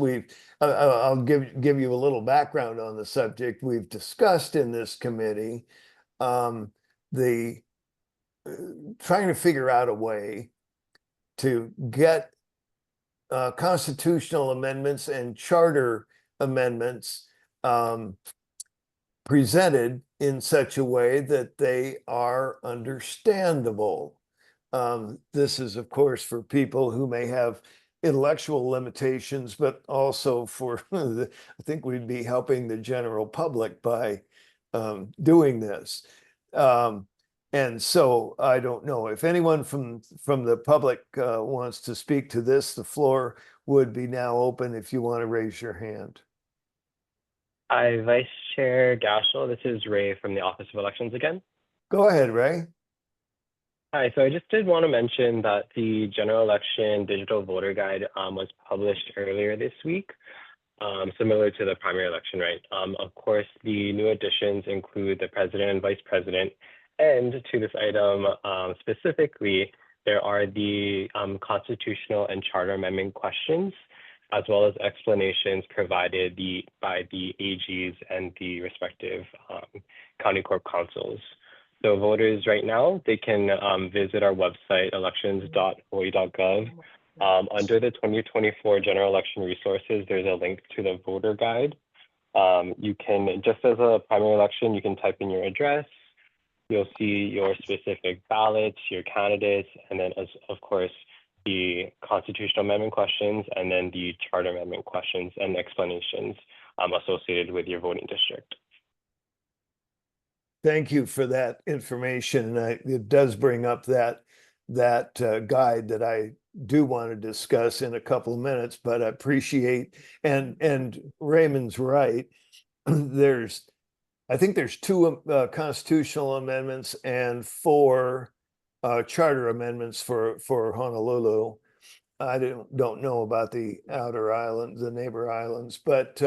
I'll give you a little background on the subject. We've discussed in this committee the trying to figure out a way to get constitutional amendments and charter amendments presented in such a way that they are understandable. This is, of course, for people who may have intellectual limitations, but also for, I think we'd be helping the general public by doing this. And so I don't know if anyone from the public wants to speak to this. The floor would be now open if you want to raise your hand. Hi, Vice Chair Gashel. This is Ray from the Office of Elections again. Go ahead, Ray. Hi, so I just did want to mention that the general election digital voter guide was published earlier this week, similar to the primary election, right? Of course, the new additions include the president and vice president. And to this item specifically, there are the constitutional and charter amendment questions, as well as explanations provided by the AGs and the respective county corp councils. So voters right now, they can visit our website, elections.hawaii.gov. Under the 2024 general election resources, there's a link to the voter guide. You can, just as a primary election, you can type in your address. You'll see your specific ballots, your candidates, and then of course, the constitutional amendment questions, and then the charter amendment questions and explanations associated with your voting district. Thank you for that information. And it does bring up that guide that I do want to discuss in a couple of minutes, but I appreciate, and Raymond's right. I think there's 2 constitutional amendments and 4 charter amendments for Honolulu. I don't know about the outer islands, the neighbor islands, but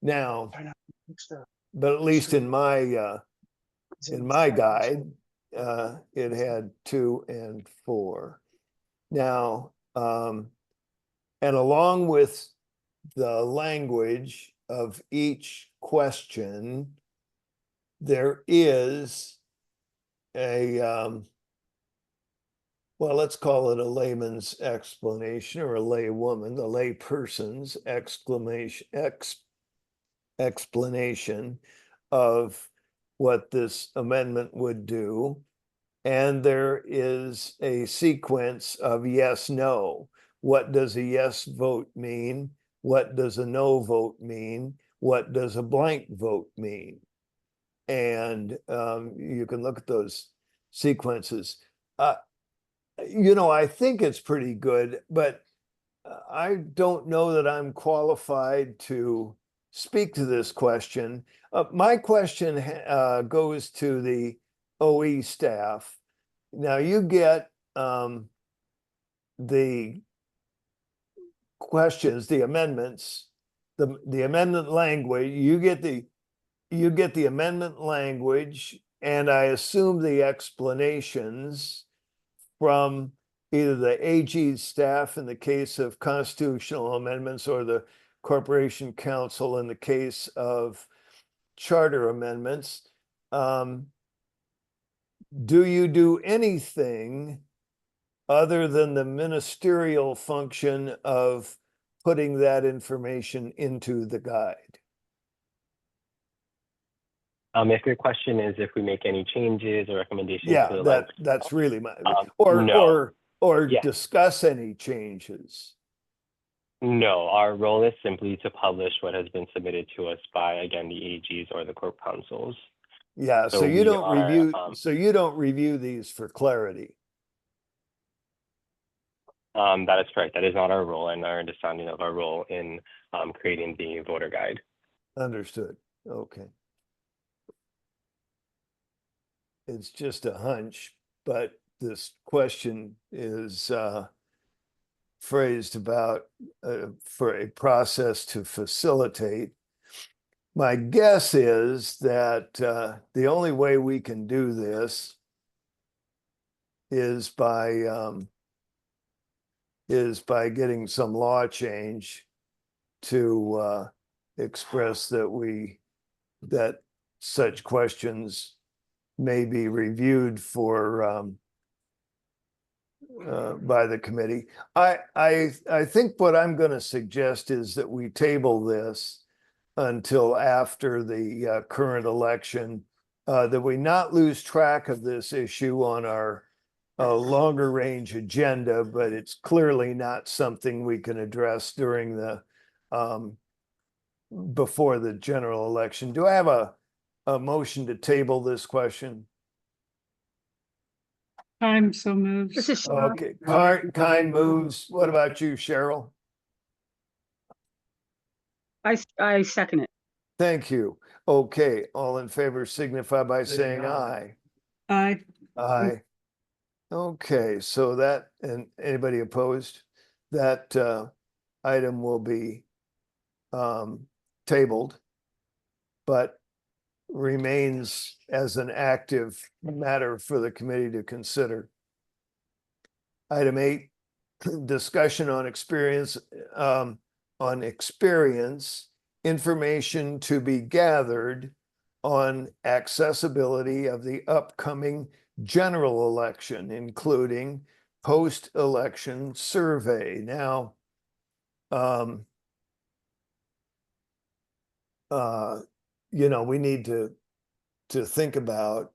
now, but at least in my guide, it had 2 and 4. Now, and along with the language of each question, there is a, well, let's call it a layman's explanation, or a laywoman, the lay person's explanation of what this amendment would do. And there is a sequence of yes, no. What does a yes vote mean? What does a no vote mean? What does a blank vote mean? And you can look at those sequences. I think it's pretty good, but I don't know that I'm qualified to speak to this question. My question goes to the OE staff. Now you get the questions, the amendments, the amendment language, you get the amendment language, and I assume the explanations from either the AG's staff in the case of constitutional amendments or the Corporation Council in the case of charter amendments. Do you do anything other than the ministerial function of putting that information into the guide? If your question is if we make any changes or recommendations to Yeah, the language, that's really my, no. or Yeah. discuss any changes. No, our role is simply to publish what has been submitted to us by, again, the AGs or the corp councils. Yeah, so So you we don't are, review, so you don't review these for clarity. That is correct. That is not our role and our understanding of our role in creating the voter guide. Understood. Okay. It's just a hunch, but this question is phrased about for a process to facilitate. My guess is that the only way we can do this is by getting some law change to express that such questions may be reviewed for by the committee. I think what I'm going to suggest is that we table this until after the current election, that we not lose track of this issue on our longer range agenda, but it's clearly not something we can address during the before the general election. Do I have a motion to table this question? I'm so moved. This is Cheryl. Okay, Kind moves. What about you, Cheryl? I second it. Thank you. Okay, all in favor signify by saying aye. Aye. Aye. Okay, so that, and anybody opposed? That item will be tabled, but remains as an active matter for the committee to consider. Item 8, discussion on experience, information to be gathered on accessibility of the upcoming general election, including post-election survey. Now, we need to think about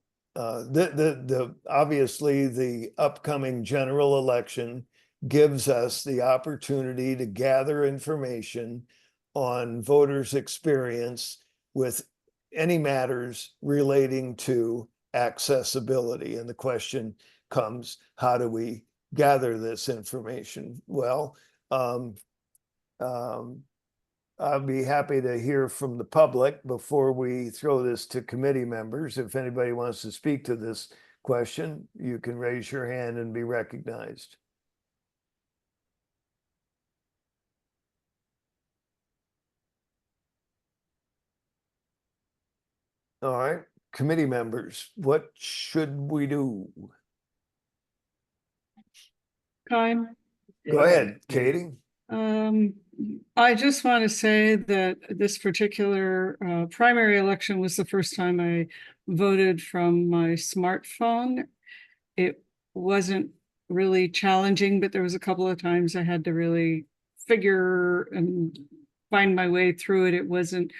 obviously the upcoming general election gives us the opportunity to gather information on voters' experience with any matters relating to accessibility. And the question comes, how do we gather this information? Well, I'll be happy to hear from the public before we throw this to committee members. If anybody wants to speak to this question, you can raise your hand and be recognized. All right, committee members, what should we do? Time. Go ahead, Katie. I just want to say that this particular primary election was the first time I voted from my smartphone. It wasn't really challenging, but there was a couple of times I had to really figure and find my way through it. It wasn't,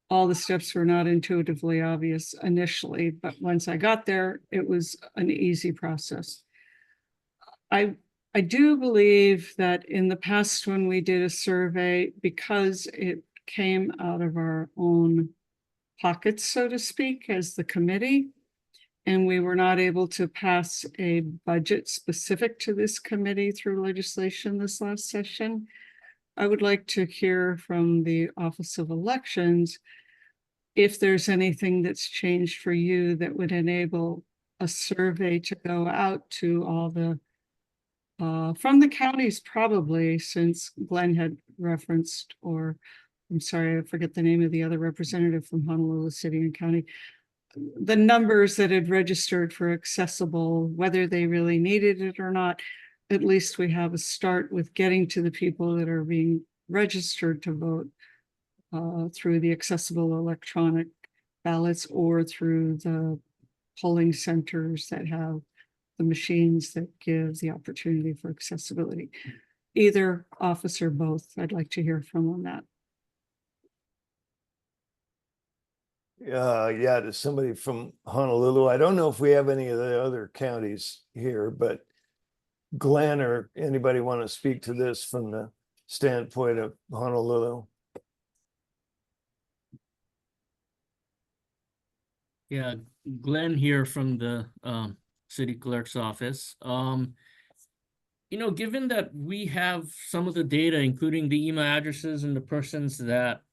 all the steps were not intuitively obvious initially, but once I got there, it was an easy process. I do believe that in the past, when we did a survey, because it came out of our own pockets, so to speak, as the committee, and we were not able to pass a budget specific to this committee through legislation this last session. I would like to hear from the Office of Elections if there's anything that's changed for you that would enable a survey to go out to all the from the counties probably, since Glenn had referenced, or I'm sorry, I forget the name of the other representative from Honolulu City and County, the numbers that had registered for accessible, whether they really needed it or not. At least we have a start with getting to the people that are being registered to vote through the accessible electronic ballots or through the polling centers that have the machines that give the opportunity for accessibility. Either office or both, I'd like to hear from on that. Yeah, to somebody from Honolulu. I don't know if we have any of the other counties here, but Glenn or anybody want to speak to this from the standpoint of Honolulu? Yeah, Glenn here from the city clerk's office. Given that we have some of the data, including the email addresses and the persons that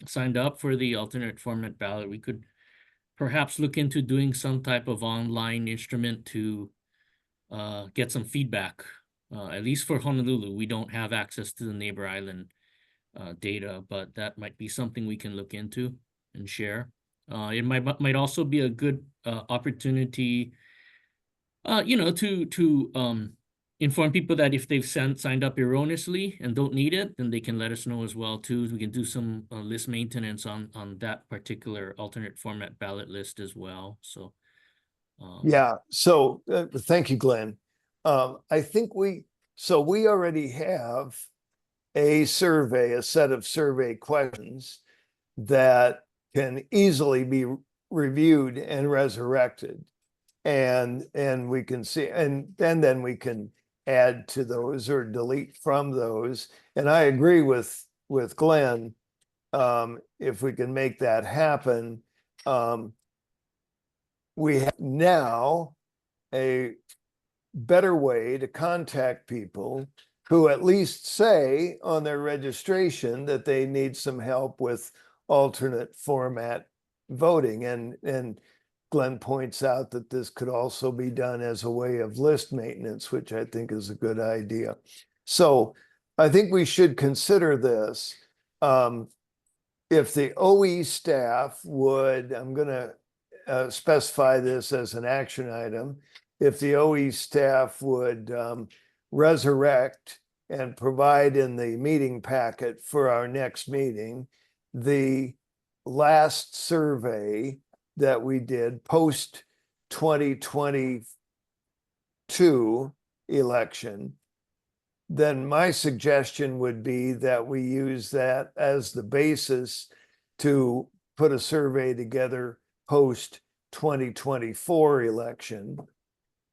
signed up for the alternate format ballot, we could perhaps look into doing some type of online instrument to get some feedback. At least for Honolulu, we don't have access to the neighbor island data, but that might be something we can look into and share. It might also be a good opportunity, to inform people that if they've signed up erroneously and don't need it, then they can let us know as well too. We can do some list maintenance on that particular alternate format ballot list as well. So Yeah, so thank you, Glenn. I think we already have a survey, a set of survey questions that can easily be reviewed and resurrected. And we can see, and then we can add to those or delete from those. And I agree with Glenn. If we can make that happen, we have now a better way to contact people who at least say on their registration that they need some help with alternate format voting. And Glenn points out that this could also be done as a way of list maintenance, which I think is a good idea. So I think we should consider this. If the OE staff would, I'm going to specify this as an action item, if the OE staff would resurrect and provide in the meeting packet for our next meeting the last survey that we did post 2022 election, then my suggestion would be that we use that as the basis to put a survey together post 2024 election,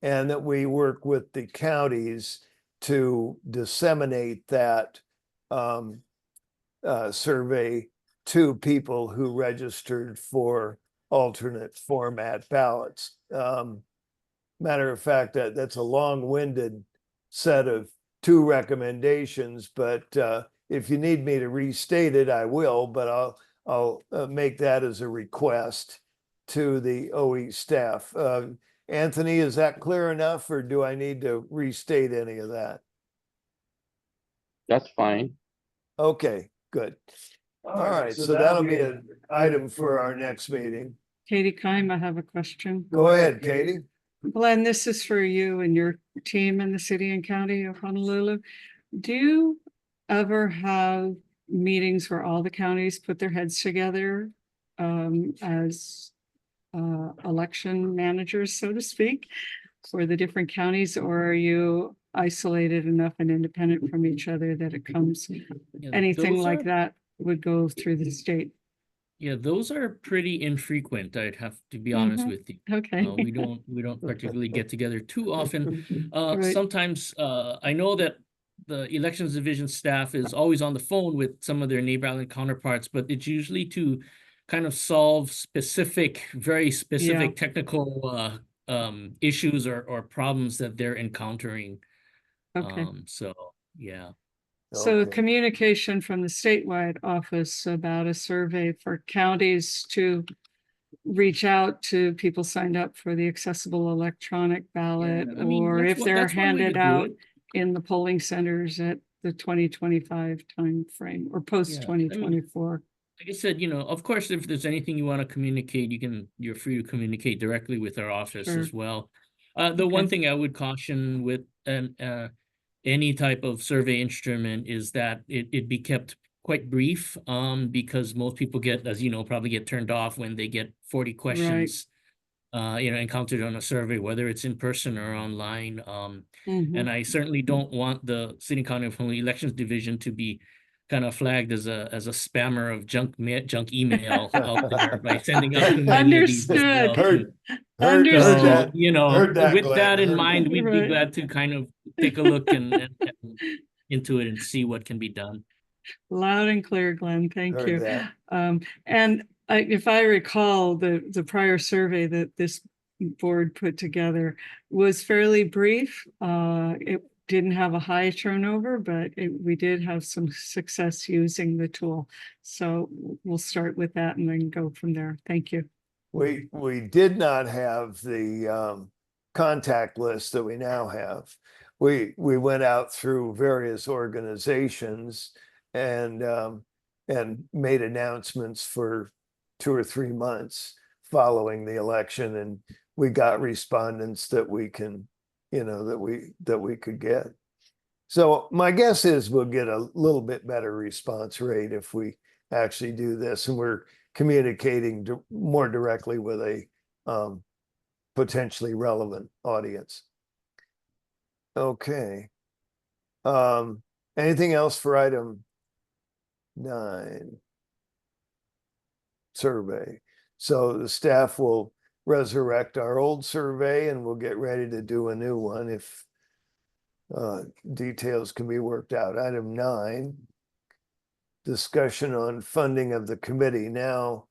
and that we work with the counties to disseminate that survey to people who registered for alternate format ballots. Matter of fact, that's a long-winded set of 2 recommendations, but if you need me to restate it, I will, but I'll make that as a request to the OE staff. Anthony, is that clear enough, or do I need to restate any of that? That's fine. Okay, good. All right, so that'll be an item for our next meeting. Katie Kime, I have a question. Go ahead, Katie. Glenn, this is for you and your team in the city and county of Honolulu. Do you ever have meetings where all the counties put their heads together as election managers, so to speak, for the different counties, or are you isolated enough and independent from each other that it comes, anything like that would go through the state? Yeah, those are pretty infrequent, I'd have to be honest with you. Okay. We don't particularly get together too often. Right. Sometimes I know that the elections division staff is always on the phone with some of their neighbor island counterparts, but it's usually to kind of solve specific, very specific technical issues or problems that they're encountering. Okay. So yeah. So Okay. communication from the statewide office about a survey for counties to reach out to people signed up for the accessible electronic ballot, Yeah, I mean, or if they're that's one way to handed do out it. in the polling centers at the 2025 timeframe or post Yeah, I 2024. Like I said, of course, if there's anything you want to communicate, you're free to communicate directly with our office Sure. as well. The one Okay. thing I would caution with any type of survey instrument is that it be kept quite brief, because most people get, as you know, probably get turned off when they get 40 questions, encountered on a survey, whether it's in person or online. Mhm. And I certainly don't want the City County of Honolulu Elections Division to be kind of flagged as a spammer of junk email out there by sending out too many of these as well. Understood. Heard Understood. that. So, Heard that, with Glenn, that in heard mind, that. we'd be Right. glad to kind of take a look and into it and see what can be done. Loud and clear, Glenn. Thank Heard you. that. And if I recall, the prior survey that this board put together was fairly brief. It didn't have a high turnover, but we did have some success using the tool. So we'll start with that and then go from there. Thank you. We did not have the contact list that we now have. We went out through various organizations and made announcements for 2 or 3 months following the election, and we got respondents that we can, that we could get. So my guess is we'll get a little bit better response rate if we actually do this, and we're communicating more directly with a potentially relevant audience. Okay. Anything else for item 9? Survey. So the staff will resurrect our old survey and we'll get ready to do a new one if details can be worked out. Item 9, discussion on funding of the committee. Now,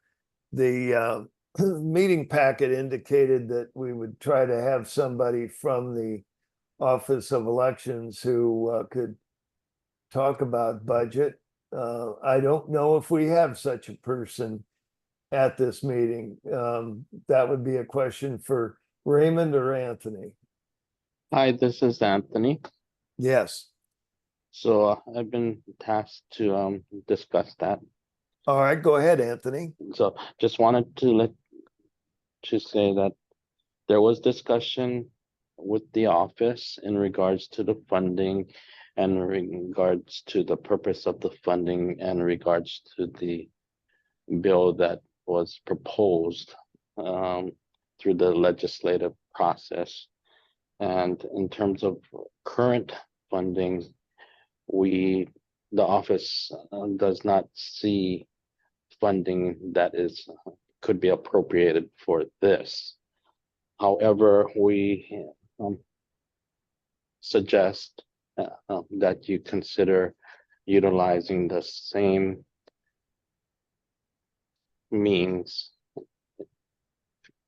the meeting packet indicated that we would try to have somebody from the Office of Elections who could talk about budget. I don't know if we have such a person at this meeting. That would be a question for Raymond or Anthony. Hi, this is Anthony. Yes. So I've been tasked to discuss that. All right, go ahead, Anthony. So just wanted to say that there was discussion with the office in regards to the funding and in regards to the purpose of the funding and regards to the bill that was proposed through the legislative process. And in terms of current funding, the office does not see funding that could be appropriated for this. However, we suggest that you consider utilizing the same means,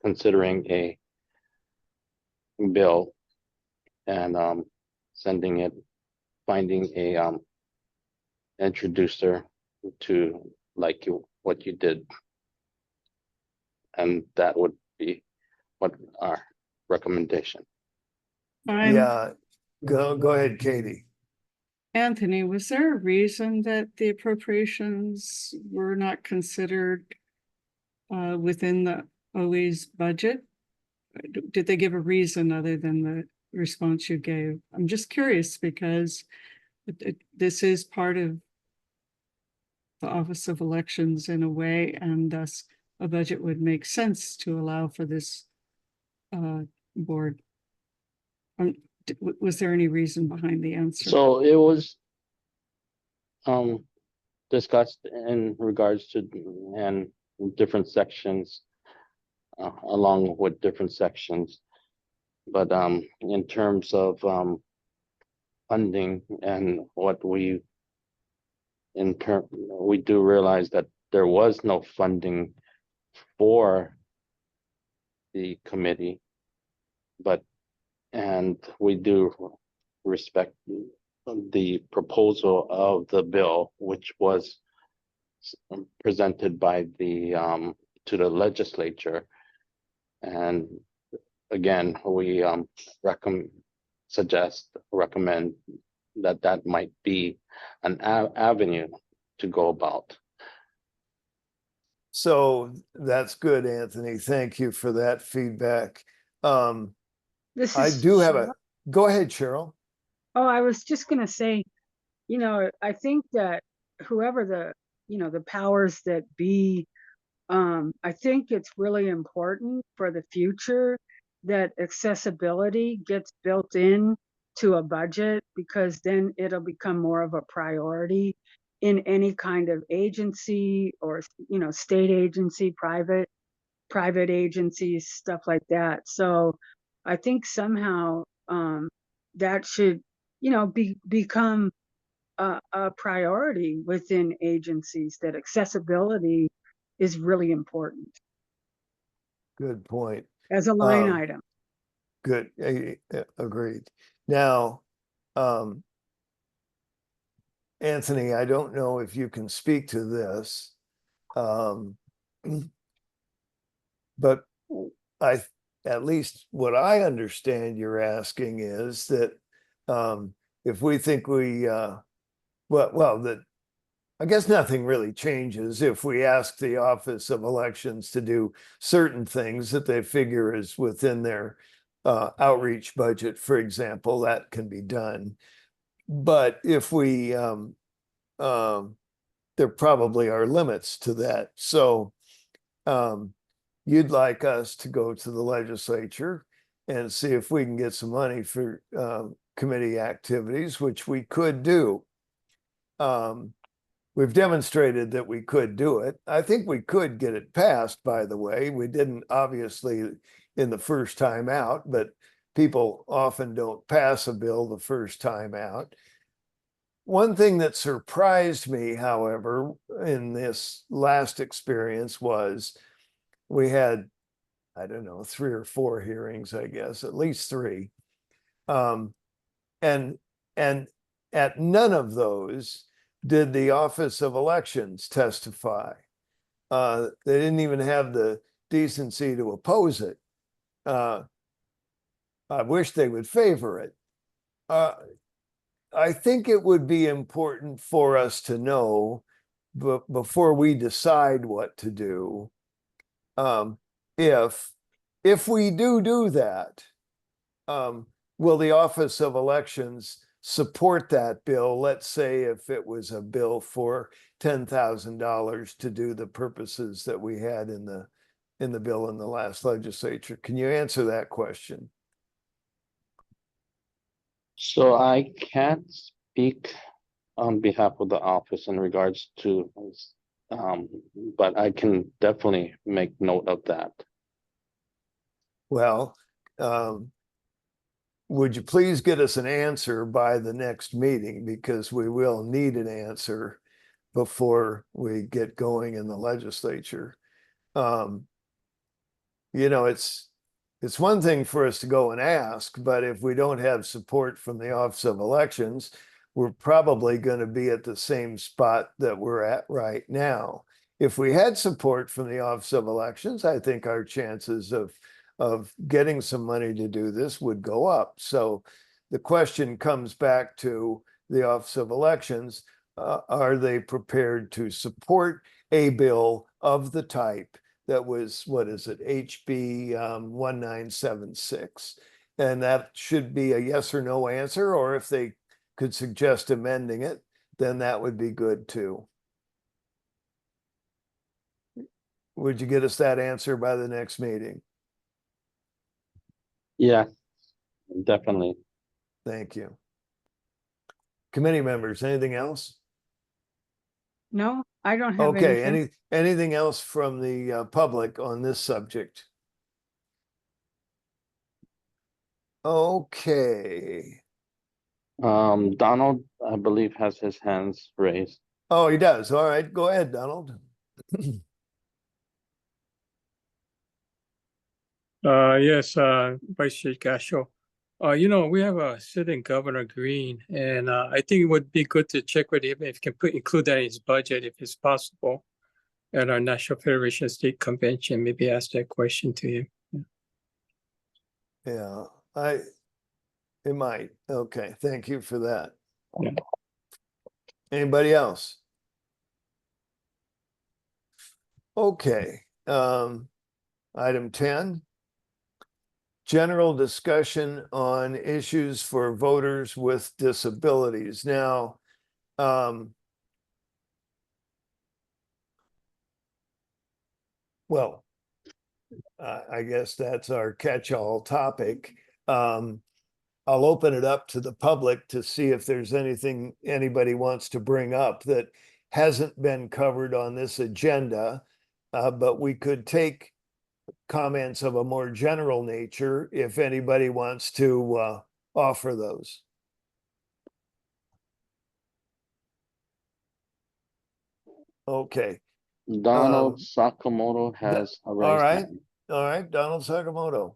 considering a bill and finding a introducer to what you did. And that would be what our recommendation. Yeah, go ahead, Katie. Anthony, was there a reason that the appropriations were not considered within the OE's budget? Did they give a reason other than the response you gave? I'm just curious because this is part of the Office of Elections in a way, and thus a budget would make sense to allow for this board. Was there any reason behind the answer? So it was discussed in regards to and different sections, along with different sections. But in terms of funding and what we do realize that there was no funding for the committee, and we do respect the proposal of the bill, which was presented by the to the legislature. And again, we recommend that might be an avenue to go about. So that's good, Anthony. Thank you for that feedback. This I is do have Cheryl. go ahead, Cheryl. Oh, I was just gonna say, I think that whoever the powers that be, I think it's really important for the future that accessibility gets built in to a budget, because then it'll become more of a priority in any kind of agency or, state agency, private agencies, stuff like that. So I think somehow, that should, become a priority within agencies, that accessibility is really important Good point. as a line item. Good, agreed. Now, Anthony, I don't know if you can speak to this. But at least what I understand you're asking is that if we think that I guess nothing really changes if we ask the Office of Elections to do certain things that they figure is within their outreach budget, for example, that can be done. But if there probably are limits to that. So you'd like us to go to the legislature and see if we can get some money for committee activities, which we could do. We've demonstrated that we could do it. I think we could get it passed, by the way. We didn't obviously in the first time out, but people often don't pass a bill the first time out. One thing that surprised me, however, in this last experience was we had, I don't know, 3 or 4 hearings, I guess, at least 3. And at none of those did the Office of Elections testify. They didn't even have the decency to oppose it. I wish they would favor it. I think it would be important for us to know before we decide what to do, if we do that, will the Office of Elections support that bill? Let's say if it was a bill for $10,000 to do the purposes that we had in the bill in the last legislature. Can you answer that question? So I can't speak on behalf of the office in regards to, but I can definitely make note of that. Well, would you please get us an answer by the next meeting, because we will need an answer before we get going in the legislature. It's one thing for us to go and ask, but if we don't have support from the Office of Elections, we're probably going to be at the same spot that we're at right now. If we had support from the Office of Elections, I think our chances of getting some money to do this would go up. So the question comes back to the Office of Elections. Are they prepared to support a bill of the type that was, what is it, HB 1976? And that should be a yes or no answer, or if they could suggest amending it, then that would be good too. Would you get us that answer by the next meeting? Yeah, definitely. Thank you. Committee members, anything else? No, I don't have Okay, anything. anything else from the public on this subject? Okay. Donald, I believe, has his hands raised. Oh, he does. All right, go ahead, Donald. Yes, Vice Chair Gasho. We have a sitting Governor Green, and I think it would be good to check with him if he can include that in his budget if it's possible at our National Federation State Convention. Maybe ask that question to him. Yeah, it might. Okay, thank you for that. Yeah. Anybody else? Okay, item 10. General discussion on issues for voters with disabilities. Now, well, I guess that's our catch-all topic. I'll open it up to the public to see if there's anything anybody wants to bring up that hasn't been covered on this agenda. But we could take comments of a more general nature if anybody wants to offer those. Okay, Donald Sakamoto has a all raised right, hand. all right, Donald Sakamoto.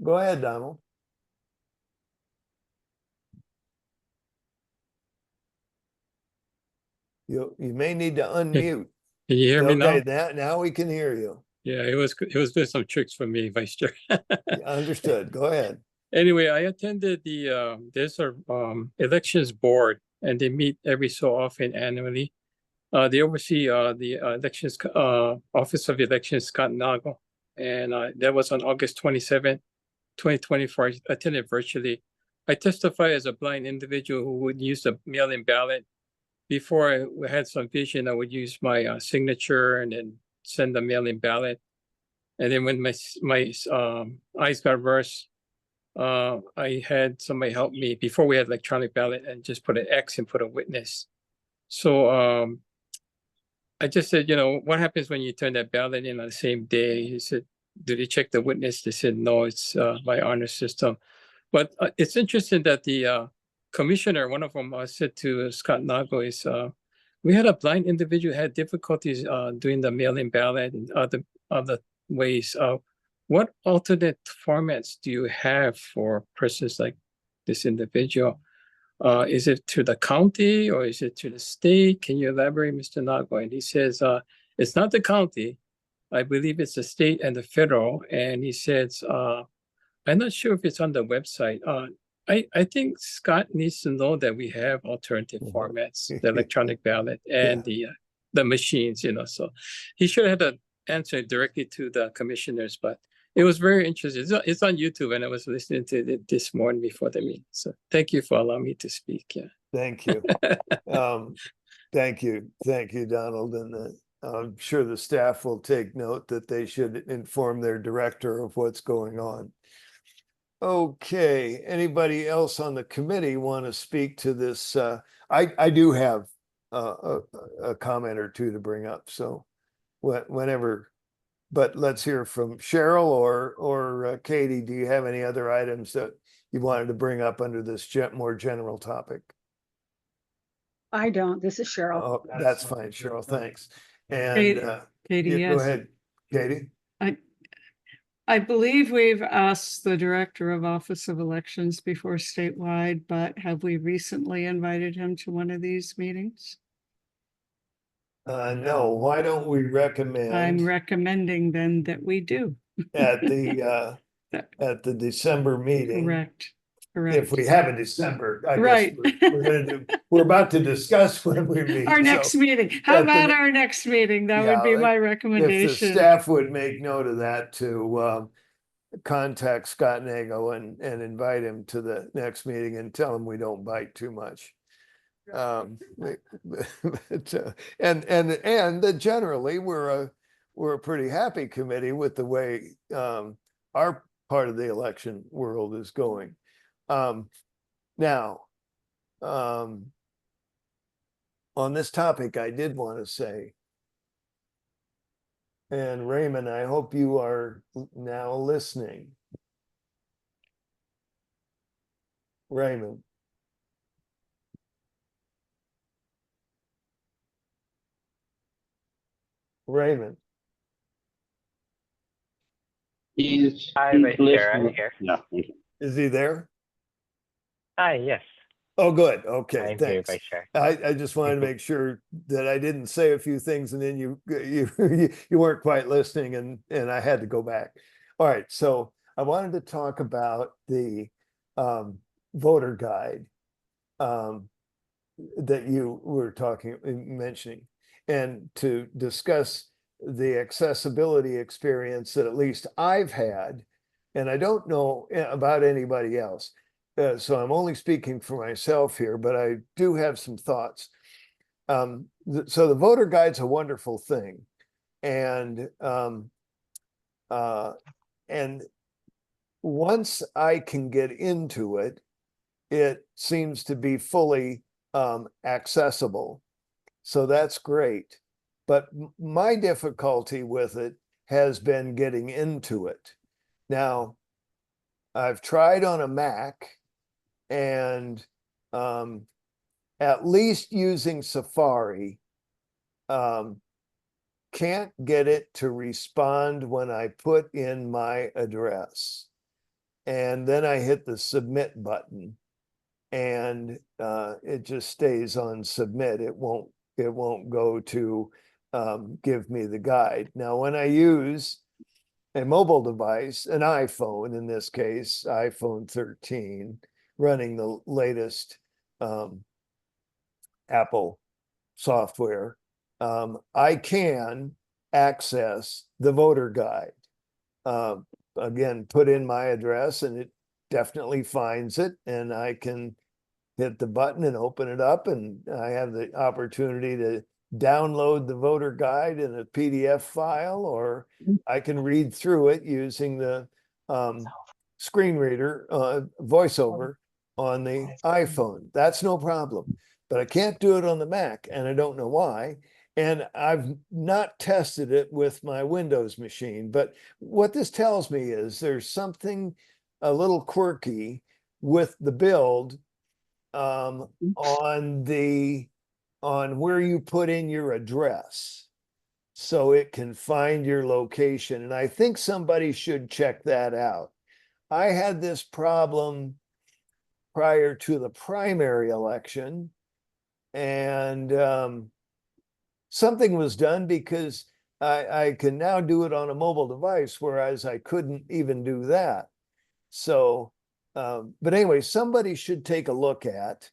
Go ahead, Donald. You may need to unmute. Can you hear me now? Okay, now we can hear you. Yeah, it was doing some tricks for me, Vice Chair. Understood. Go ahead. Anyway, I attended there's a elections board, and they meet every so often annually. They oversee the elections Office of Elections Scott Nago, and that was on August 27th, 2024. I attended virtually. I testify as a blind individual who would use the mail-in ballot. Before I had some vision, I would use my signature and then send the mail-in ballot. And then when my eyes got worse, I had somebody help me before we had electronic ballot and just put an X and put a witness. So I just said, what happens when you turn that ballot in on the same day? He said, did they check the witness? They said, no, it's my honor system. But it's interesting that the commissioner, one of them said to Scott Nago is, we had a blind individual who had difficulties doing the mail-in ballot and other ways. What alternate formats do you have for persons like this individual? Is it to the county or is it to the state? Can you elaborate, Mr. Nago? And he says, it's not the county. I believe it's the state and the federal. And he says, I'm not sure if it's on the website. I think Scott needs to know that we have alternative formats, the electronic ballot and the machines, so he should have had to answer directly to the commissioners, but it was very interesting. It's on YouTube, and I was listening to it this morning before the meeting. So thank you for allowing me to speak. Yeah. Thank you. Thank you, Donald. And I'm sure the staff will take note that they should inform their director of what's going on. Okay, anybody else on the committee want to speak to this? I do have a comment or two to bring up, so whenever, but let's hear from Cheryl or Katie. Do you have any other items that you wanted to bring up under this more general topic? I don't. This is Cheryl. Oh, that's fine, Cheryl, thanks. And Katie, go yes. ahead, Katie. I believe we've asked the Director of Office of Elections before statewide, but have we recently invited him to one of these meetings? No, why don't we recommend? I'm recommending then that we do. At the December meeting. Correct. If we have a December, I Right. guess we're about to discuss when we meet. Our next meeting. How at about the- our next meeting? That would be my If the recommendation. staff would make note of that to contact Scott Nago and invite him to the next meeting and tell him we don't bite too much. And that generally we're a pretty happy committee with the way our part of the election world is going. Now, on this topic, I did want to say, and Raymond, I hope you are now listening. Raymond. Raymond. He's Hi, Vice Chair. I'm listening. here. Yeah. Okay. Is he there? Hi, yes, Oh, good. Okay, I'm here, thanks. Vice Chair. I just wanted to make sure that I didn't say a few things and then you weren't quite listening and I had to go back. All right, so I wanted to talk about the voter guide that you were mentioning, and to discuss the accessibility experience that at least I've had, and I don't know about anybody else. So I'm only speaking for myself here, but I do have some thoughts. So the voter guide's a wonderful thing, and once I can get into it, it seems to be fully accessible. So that's great. But my difficulty with it has been getting into it. Now, I've tried on a Mac, and at least using Safari, can't get it to respond when I put in my address. And then I hit the submit button, and it just stays on submit. It won't go to give me the guide. Now, when I use a mobile device, an iPhone in this case, iPhone 13, running the latest Apple software, I can access the voter guide. Again, put in my address and it definitely finds it, and I can hit the button and open it up, and I have the opportunity to download the voter guide in a PDF file, or I can read through it using the screen reader voiceover on the iPhone. That's no problem, but I can't do it on the Mac, and I don't know why. And I've not tested it with my Windows machine, but what this tells me is there's something a little quirky with the build on where you put in your address, so it can find your location. And I think somebody should check that out. I had this problem prior to the primary election, and something was done because I can now do it on a mobile device, whereas I couldn't even do that. So, but anyway, somebody should take a look at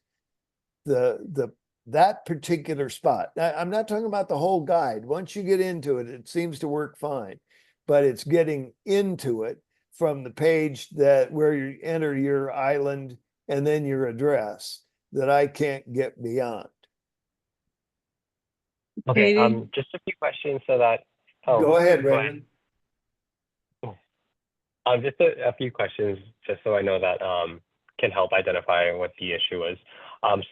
that particular spot. I'm not talking about the whole guide. Once you get into it, it seems to work fine, but it's getting into it from the page where you enter your island and then your address that I can't get beyond. Okay, Katie? just a few questions so that. Oh, Go ahead, go Raymond. Just a few questions, just so I know that can help identify what the issue was.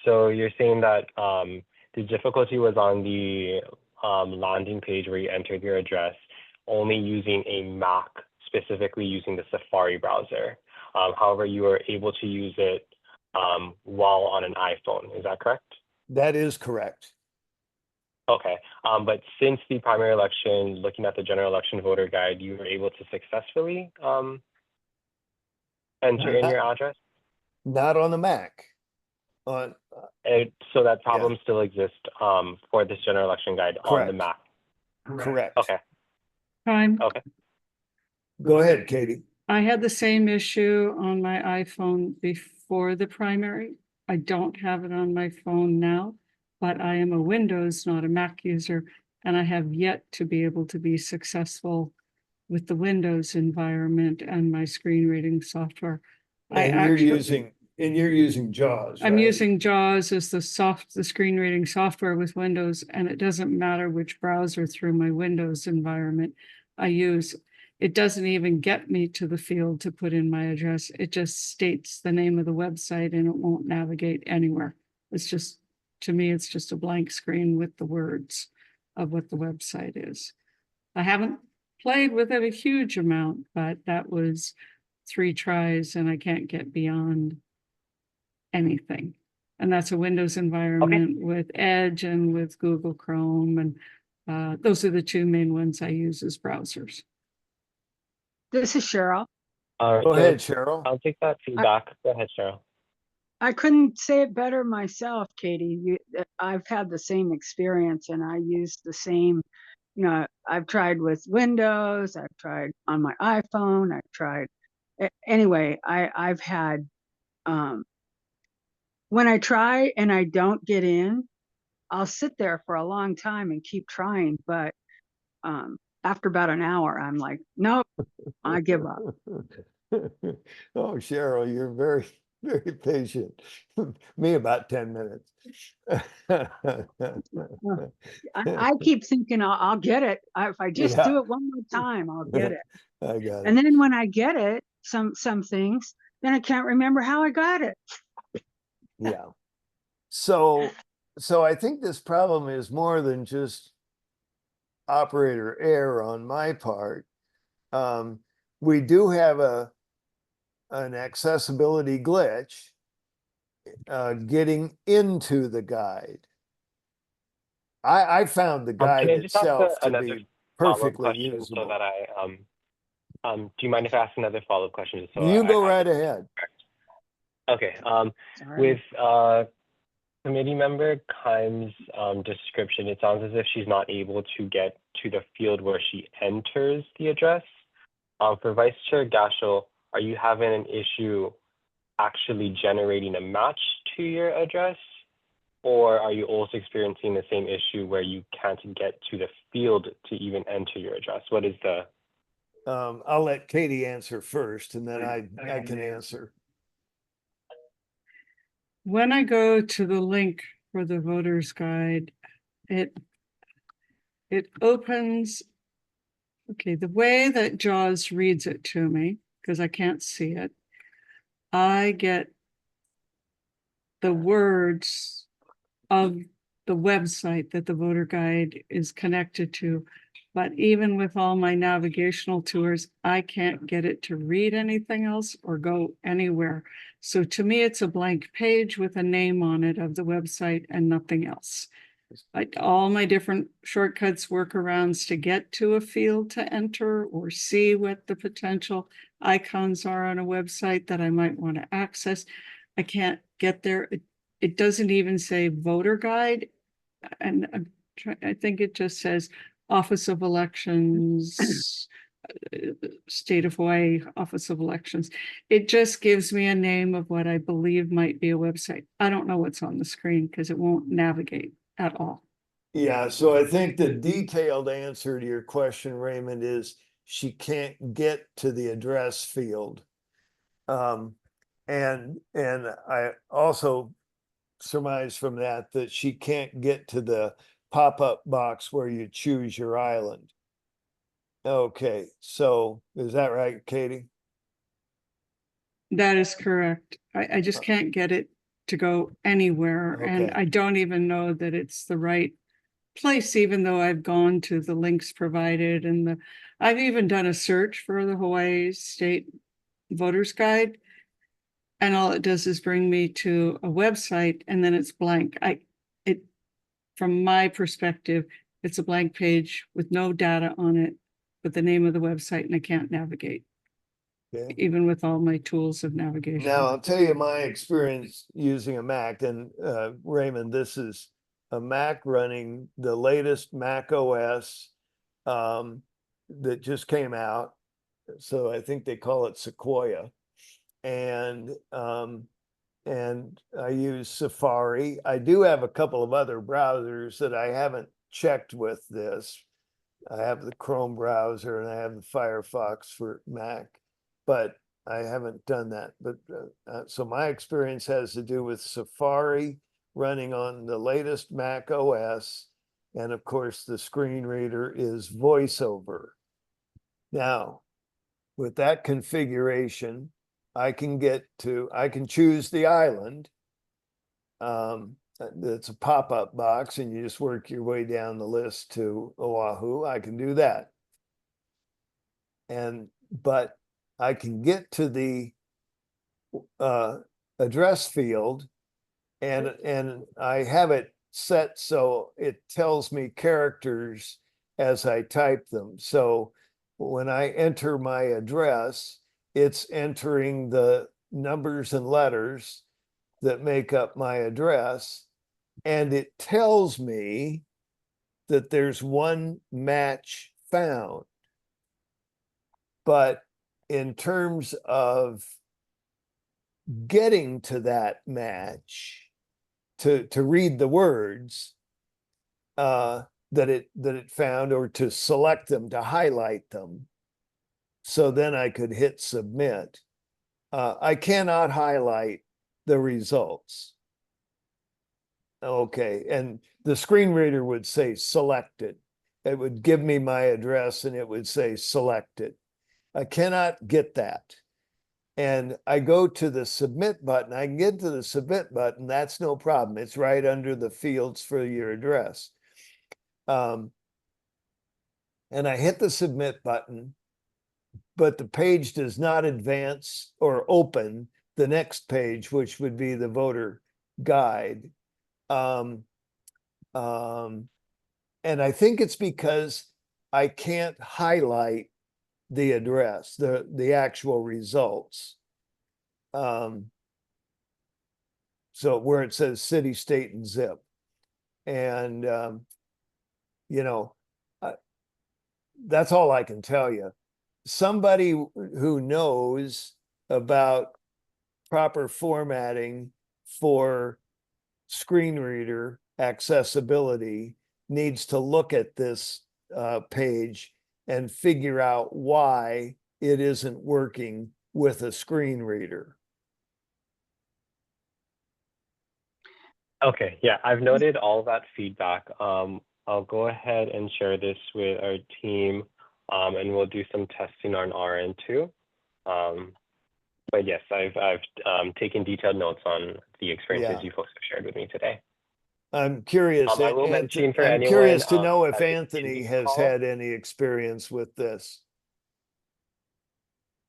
So you're saying that the difficulty was on the landing page where you entered your address, only using a Mac, specifically using the Safari browser. However, you were able to use it while on an iPhone. Is that correct? That is correct. Okay, but since the primary election, looking at the general election voter guide, you were able to successfully enter in your address? Not on the Mac. So that problem still exists for this general election guide on the Correct. Mac? Correct. Okay, Time. okay. Go ahead, Katie. I had the same issue on my iPhone before the primary. I don't have it on my phone now, but I am a Windows, not a Mac user, and I have yet to be able to be successful with the Windows environment and my screen reading software. You're using JAWS, I'm right? using JAWS as the screen reading software with Windows, and it doesn't matter which browser through my Windows environment I use. It doesn't even get me to the field to put in my address. It just states the name of the website and it won't navigate anywhere. It's just, to me, it's just a blank screen with the words of what the website is. I haven't played with it a huge amount, but that was 3 tries and I can't get beyond anything. And that's a Windows environment with Edge and with Google Chrome and Those are the two main ones I use as browsers. This is Cheryl. All right, Go so ahead, Cheryl. I'll take that feedback. Go ahead, Cheryl. I couldn't say it better myself, Katie. I've had the same experience and I use the same, I've tried with Windows, I've tried on my iPhone, I've tried, anyway, I've had, when I try and I don't get in, I'll sit there for a long time and keep trying, but after about an hour, I'm like, nope, I give up. Oh, Cheryl, you're very, very patient. Me about 10 minutes. I keep thinking I'll get it. If I just do Yeah. it one more time, I'll get it. I got And it. then when I get it, some things, then I can't remember how I got it. Yeah. So I think this problem is more than just operator error on my part. We do have an accessibility glitch getting into the guide. I found the Can guide I just ask itself to another be follow-up perfectly question so usable. that do you mind if I ask another follow-up question? Just so You I go have right it ahead. correct? Okay. Sorry. With committee member Kime's description, it sounds as if she's not able to get to the field where she enters the address. For Vice Chair Gashel, are you having an issue actually generating a match to your address? Or are you also experiencing the same issue where you can't get to the field to even enter your address? What is the... I'll let Katie answer first and then I can answer. When I go to the link for the voter's guide, it opens, okay, the way that JAWS reads it to me, because I can't see it, I get the words of the website that the voter guide is connected to. But even with all my navigational tours, I can't get it to read anything else or go anywhere. So to me, it's a blank page with a name on it of the website and nothing else. Like all my different shortcuts, workarounds to get to a field to enter or see what the potential icons are on a website that I might want to access. I can't get there. It doesn't even say voter guide. And I think it just says Office of Elections, State of Hawaii, Office of Elections. It just gives me a name of what I believe might be a website. I don't know what's on the screen because it won't navigate at all. Yeah, so I think the detailed answer to your question, Raymond, is she can't get to the address field. And I also surmise from that she can't get to the pop-up box where you choose your island. Okay, so is that right, Katie? That is correct. I just can't get it to go anywhere. And Okay. I don't even know that it's the right place, even though I've gone to the links provided and I've even done a search for the Hawaii State Voters Guide. And all it does is bring me to a website and then it's blank. From my perspective, it's a blank page with no data on it, with the name of the website, and I can't navigate, Okay. even with all my tools of navigation. Now, I'll tell you my experience using a Mac, and Raymond, this is a Mac running the latest Mac OS that just came out. So I think they call it Sequoia. And I use Safari. I do have a couple of other browsers that I haven't checked with this. I have the Chrome browser and I have the Firefox for Mac, but I haven't done that. But so my experience has to do with Safari running on the latest Mac OS. And of course, the screen reader is VoiceOver. Now, with that configuration, I can choose the island. It's a pop-up box and you just work your way down the list to Oahu. I can do that. But I can get to the address field and I have it set so it tells me characters as I type them. So when I enter my address, it's entering the numbers and letters that make up my address. And it tells me that there's one match found. But in terms of getting to that match, to read the words that it found, or to select them, to highlight them, so then I could hit submit. I cannot highlight the results. Okay, and the screen reader would say selected. It would give me my address and it would say selected. I cannot get that. And I go to the submit button. I can get to the submit button. That's no problem. It's right under the fields for your address. And I hit the submit button, but the page does not advance or open the next page, which would be the voter guide. And I think it's because I can't highlight the address, the actual results. So where it says city, state, and zip. And, you know, that's all I can tell you. Somebody who knows about proper formatting for screen reader accessibility needs to look at this page and figure out why it isn't working with a screen reader. Okay, yeah, I've noted all that feedback. I'll go ahead and share this with our team, and we'll do some testing on our end too. But yes, I've taken detailed notes on the experiences you folks have shared with me today. I'm curious. I will mention for I'm anyone, curious to know if that is Anthony in the has call. had any experience with this.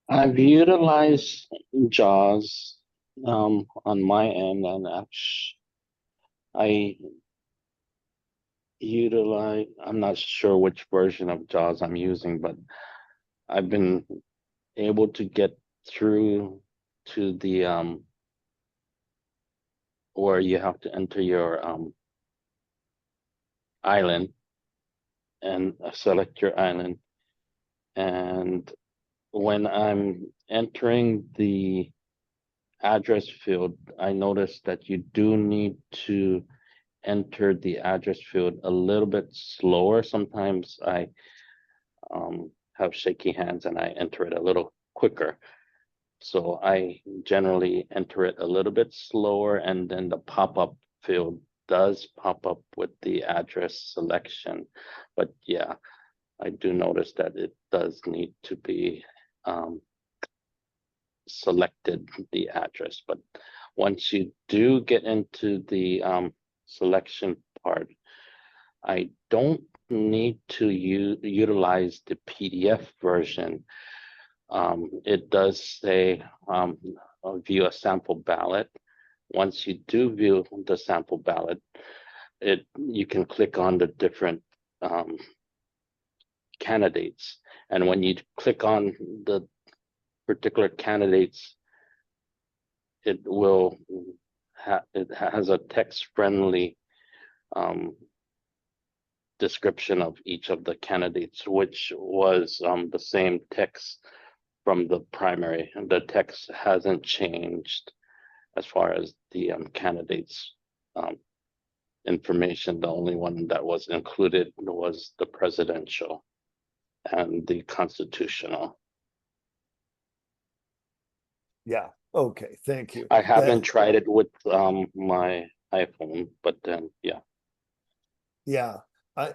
I've utilized JAWS on my end, and I utilize, I'm not sure which version of JAWS I'm using, but I've been able to get through to the where you have to enter your island and select your island. And when I'm entering the address field, I noticed that you do need to enter the address field a little bit slower. Sometimes I have shaky hands and I enter it a little quicker. So I generally enter it a little bit slower, and then the pop-up field does pop up with the address selection. But yeah, I do notice that it does need to be selected, the address. But once you do get into the selection part, I don't need to utilize the PDF version. It does say view a sample ballot. Once you do view the sample ballot, you can click on the different candidates, and when you click on the particular candidates, it will it has a text-friendly description of each of the candidates, which was the same text from the primary, and the text hasn't changed as far as the candidates information. The only one that was included was the presidential and the constitutional. Yeah, okay, thank you. I haven't tried it with my iPhone, but then yeah. Yeah,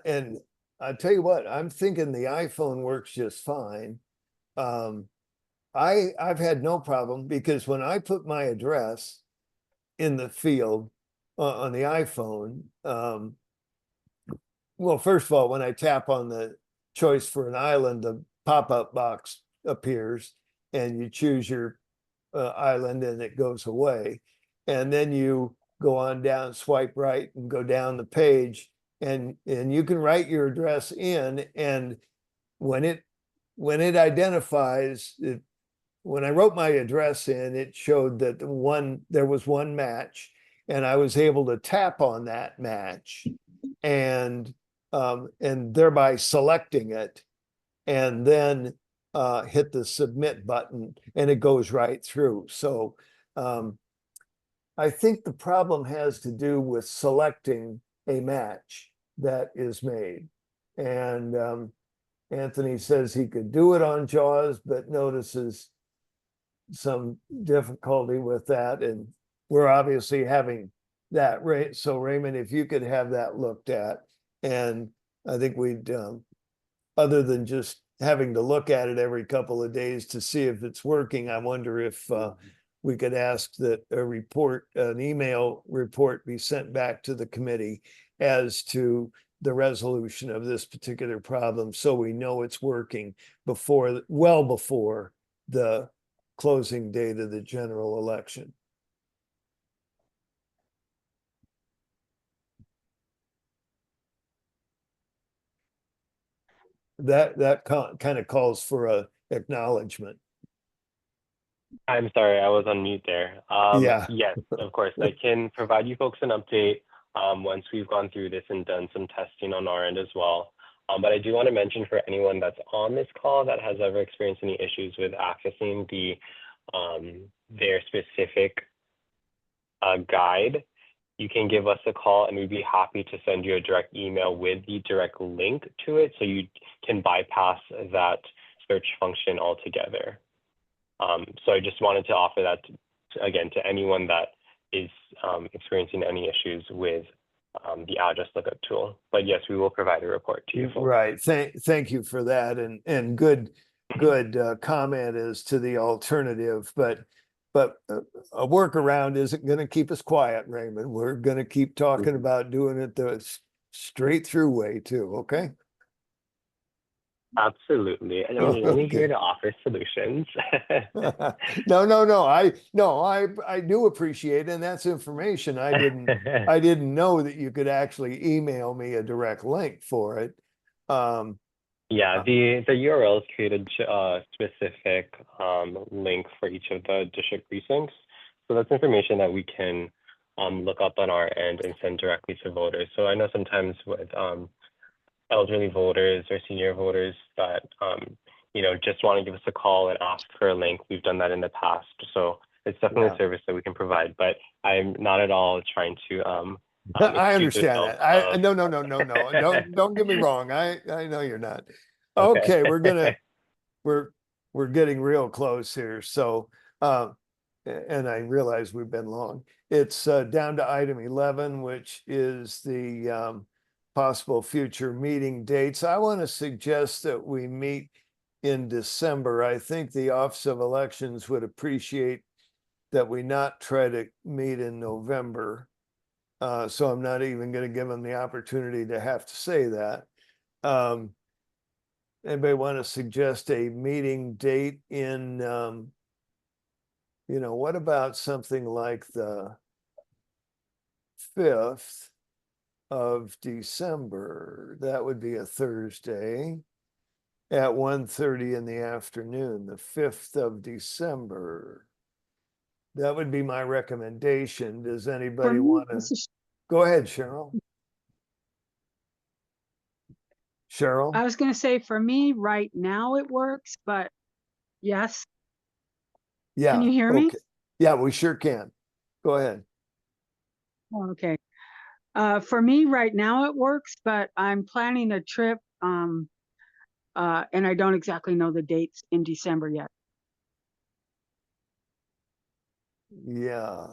and I tell you what, I'm thinking the iPhone works just fine. I've had no problem, because when I put my address in the field on the iPhone, well, first of all, when I tap on the choice for an island, the pop-up box appears and you choose your island and it goes away. And then you go on down, swipe right and go down the page. And you can write your address in, and when it identifies it, when I wrote my address in, it showed that there was one match, and I was able to tap on that match and thereby selecting it, and then hit the submit button, and it goes right through. So I think the problem has to do with selecting a match that is made. And Anthony says he could do it on JAWS, but notices some difficulty with that. And we're obviously having that, right? So Raymond, if you could have that looked at, and I think we'd, other than just having to look at it every couple of days to see if it's working, I wonder if we could ask that an email report be sent back to the committee as to the resolution of this particular problem, so we know it's working well before the closing date of the general election. That kind of calls for a acknowledgement. I'm sorry, I was on mute there. Yeah. Yes, of course. I can provide you folks an update once we've gone through this and done some testing on our end as well. But I do want to mention, for anyone that's on this call that has ever experienced any issues with accessing their specific guide, you can give us a call and we'd be happy to send you a direct email with the direct link to it, so you can bypass that search function altogether. So I just wanted to offer that again to anyone that is experiencing any issues with the address lookup tool. But yes, we will provide a report to you folks. Right. Thank you for that, and good comment as to the alternative. But a workaround isn't going to keep us quiet, Raymond. We're going to keep talking about doing it the straight through way too. Okay. Absolutely. And I'm only here to offer solutions. No. I do appreciate it, and that's information I didn't know that you could actually email me a direct link for it. Yeah, the URLs created a specific link for each of the district precincts. So that's information that we can look up on our end and send directly to voters. So I know sometimes with elderly voters or senior voters that just want to give us a call and ask for a link. We've done that in the past, so it's definitely a service that we can provide. But I'm not at all trying to. I understand that. No. Don't get me wrong. I know you're not. Okay, we're getting real close here. So, and I realize we've been long. It's down to item 11, which is the possible future meeting dates. I want to suggest that we meet in December. I think the Office of Elections would appreciate that we not try to meet in November. So I'm not even going to give them the opportunity to have to say that. Anybody want to suggest a meeting date in, what about something like the 5th of December? That would be a Thursday at 1:30 in the afternoon, the 5th of December. That would be my recommendation. Does anybody want to? Go ahead, Cheryl. Cheryl? I was going to say, for me right now it works, but yes. Yeah. Can you hear me? Yeah, we sure can. Go ahead. Okay. For me right now it works, but I'm planning a trip, and I don't exactly know the dates in December yet. Yeah.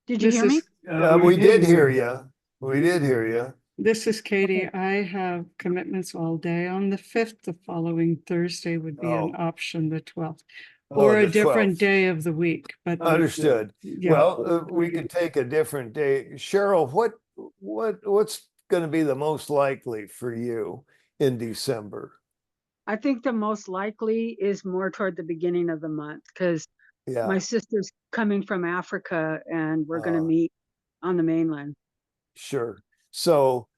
Did you hear me? We did hear you. We did hear you. This is Katie. I have commitments all day on the 5th. The following Thursday would be an option, the 12th. Or a different day of the week. But understood. Yeah. Well, we could take a different day. Cheryl, what's going to be the most likely for you in December? I think the most likely is more toward the beginning of the month, because Yeah, My sister's coming from Africa and we're gonna Uh. meet on the mainland. sure. So,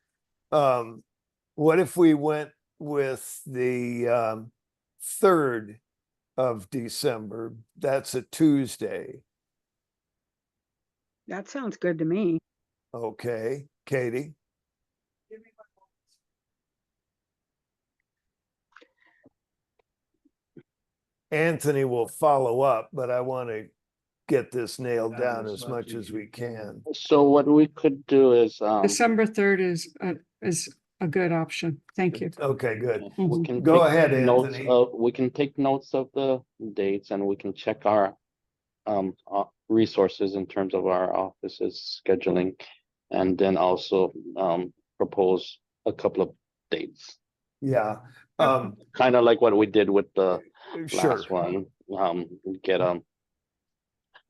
what if we went with the 3rd of December? That's a Tuesday. That sounds good to me. Okay, Katie? Anthony will follow up, but I want to get this nailed down as much as we can. So what we could do is, December 3rd is a good option. Thank you. Okay, good. we can Go take ahead, notes Anthony. of, we can take notes of the dates and we can check our resources in terms of our office's scheduling. And then also propose a couple of dates, Yeah, kind of like what we did with the sure. last one. Get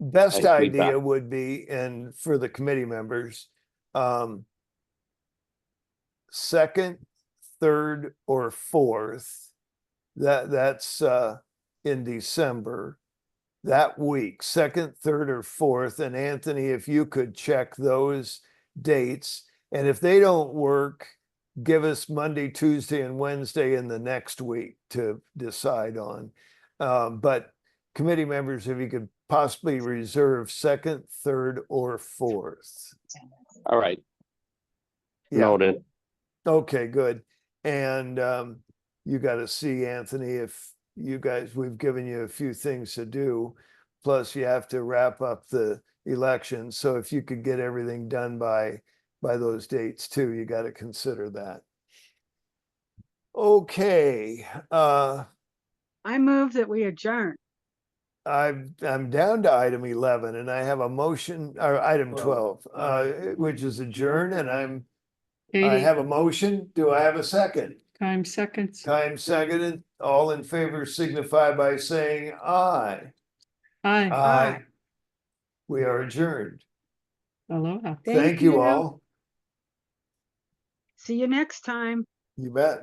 Best I agree idea back. would be, and for the committee members, 2nd, 3rd, or 4th. That's in December. That week, 2nd, 3rd, or 4th. And Anthony, if you could check those dates, and if they don't work, give us Monday, Tuesday, and Wednesday in the next week to decide on. But committee members, if you could possibly reserve 2nd, 3rd, or 4th. All right, Yeah, noted. okay, good. And you got to see, Anthony, if you guys, we've given you a few things to do. Plus you have to wrap up the election. So if you could get everything done by those dates too, you got to consider that. Okay, I move that we adjourn. I'm down to item 11 and I have a motion, or item 12, which is adjourn, and I Katie, have a motion. Do I have a second? time seconds. Time seconded. All in favor signify by saying aye. Aye. Aye. We are adjourned. Aloha. Thank you all. See you next time. You bet.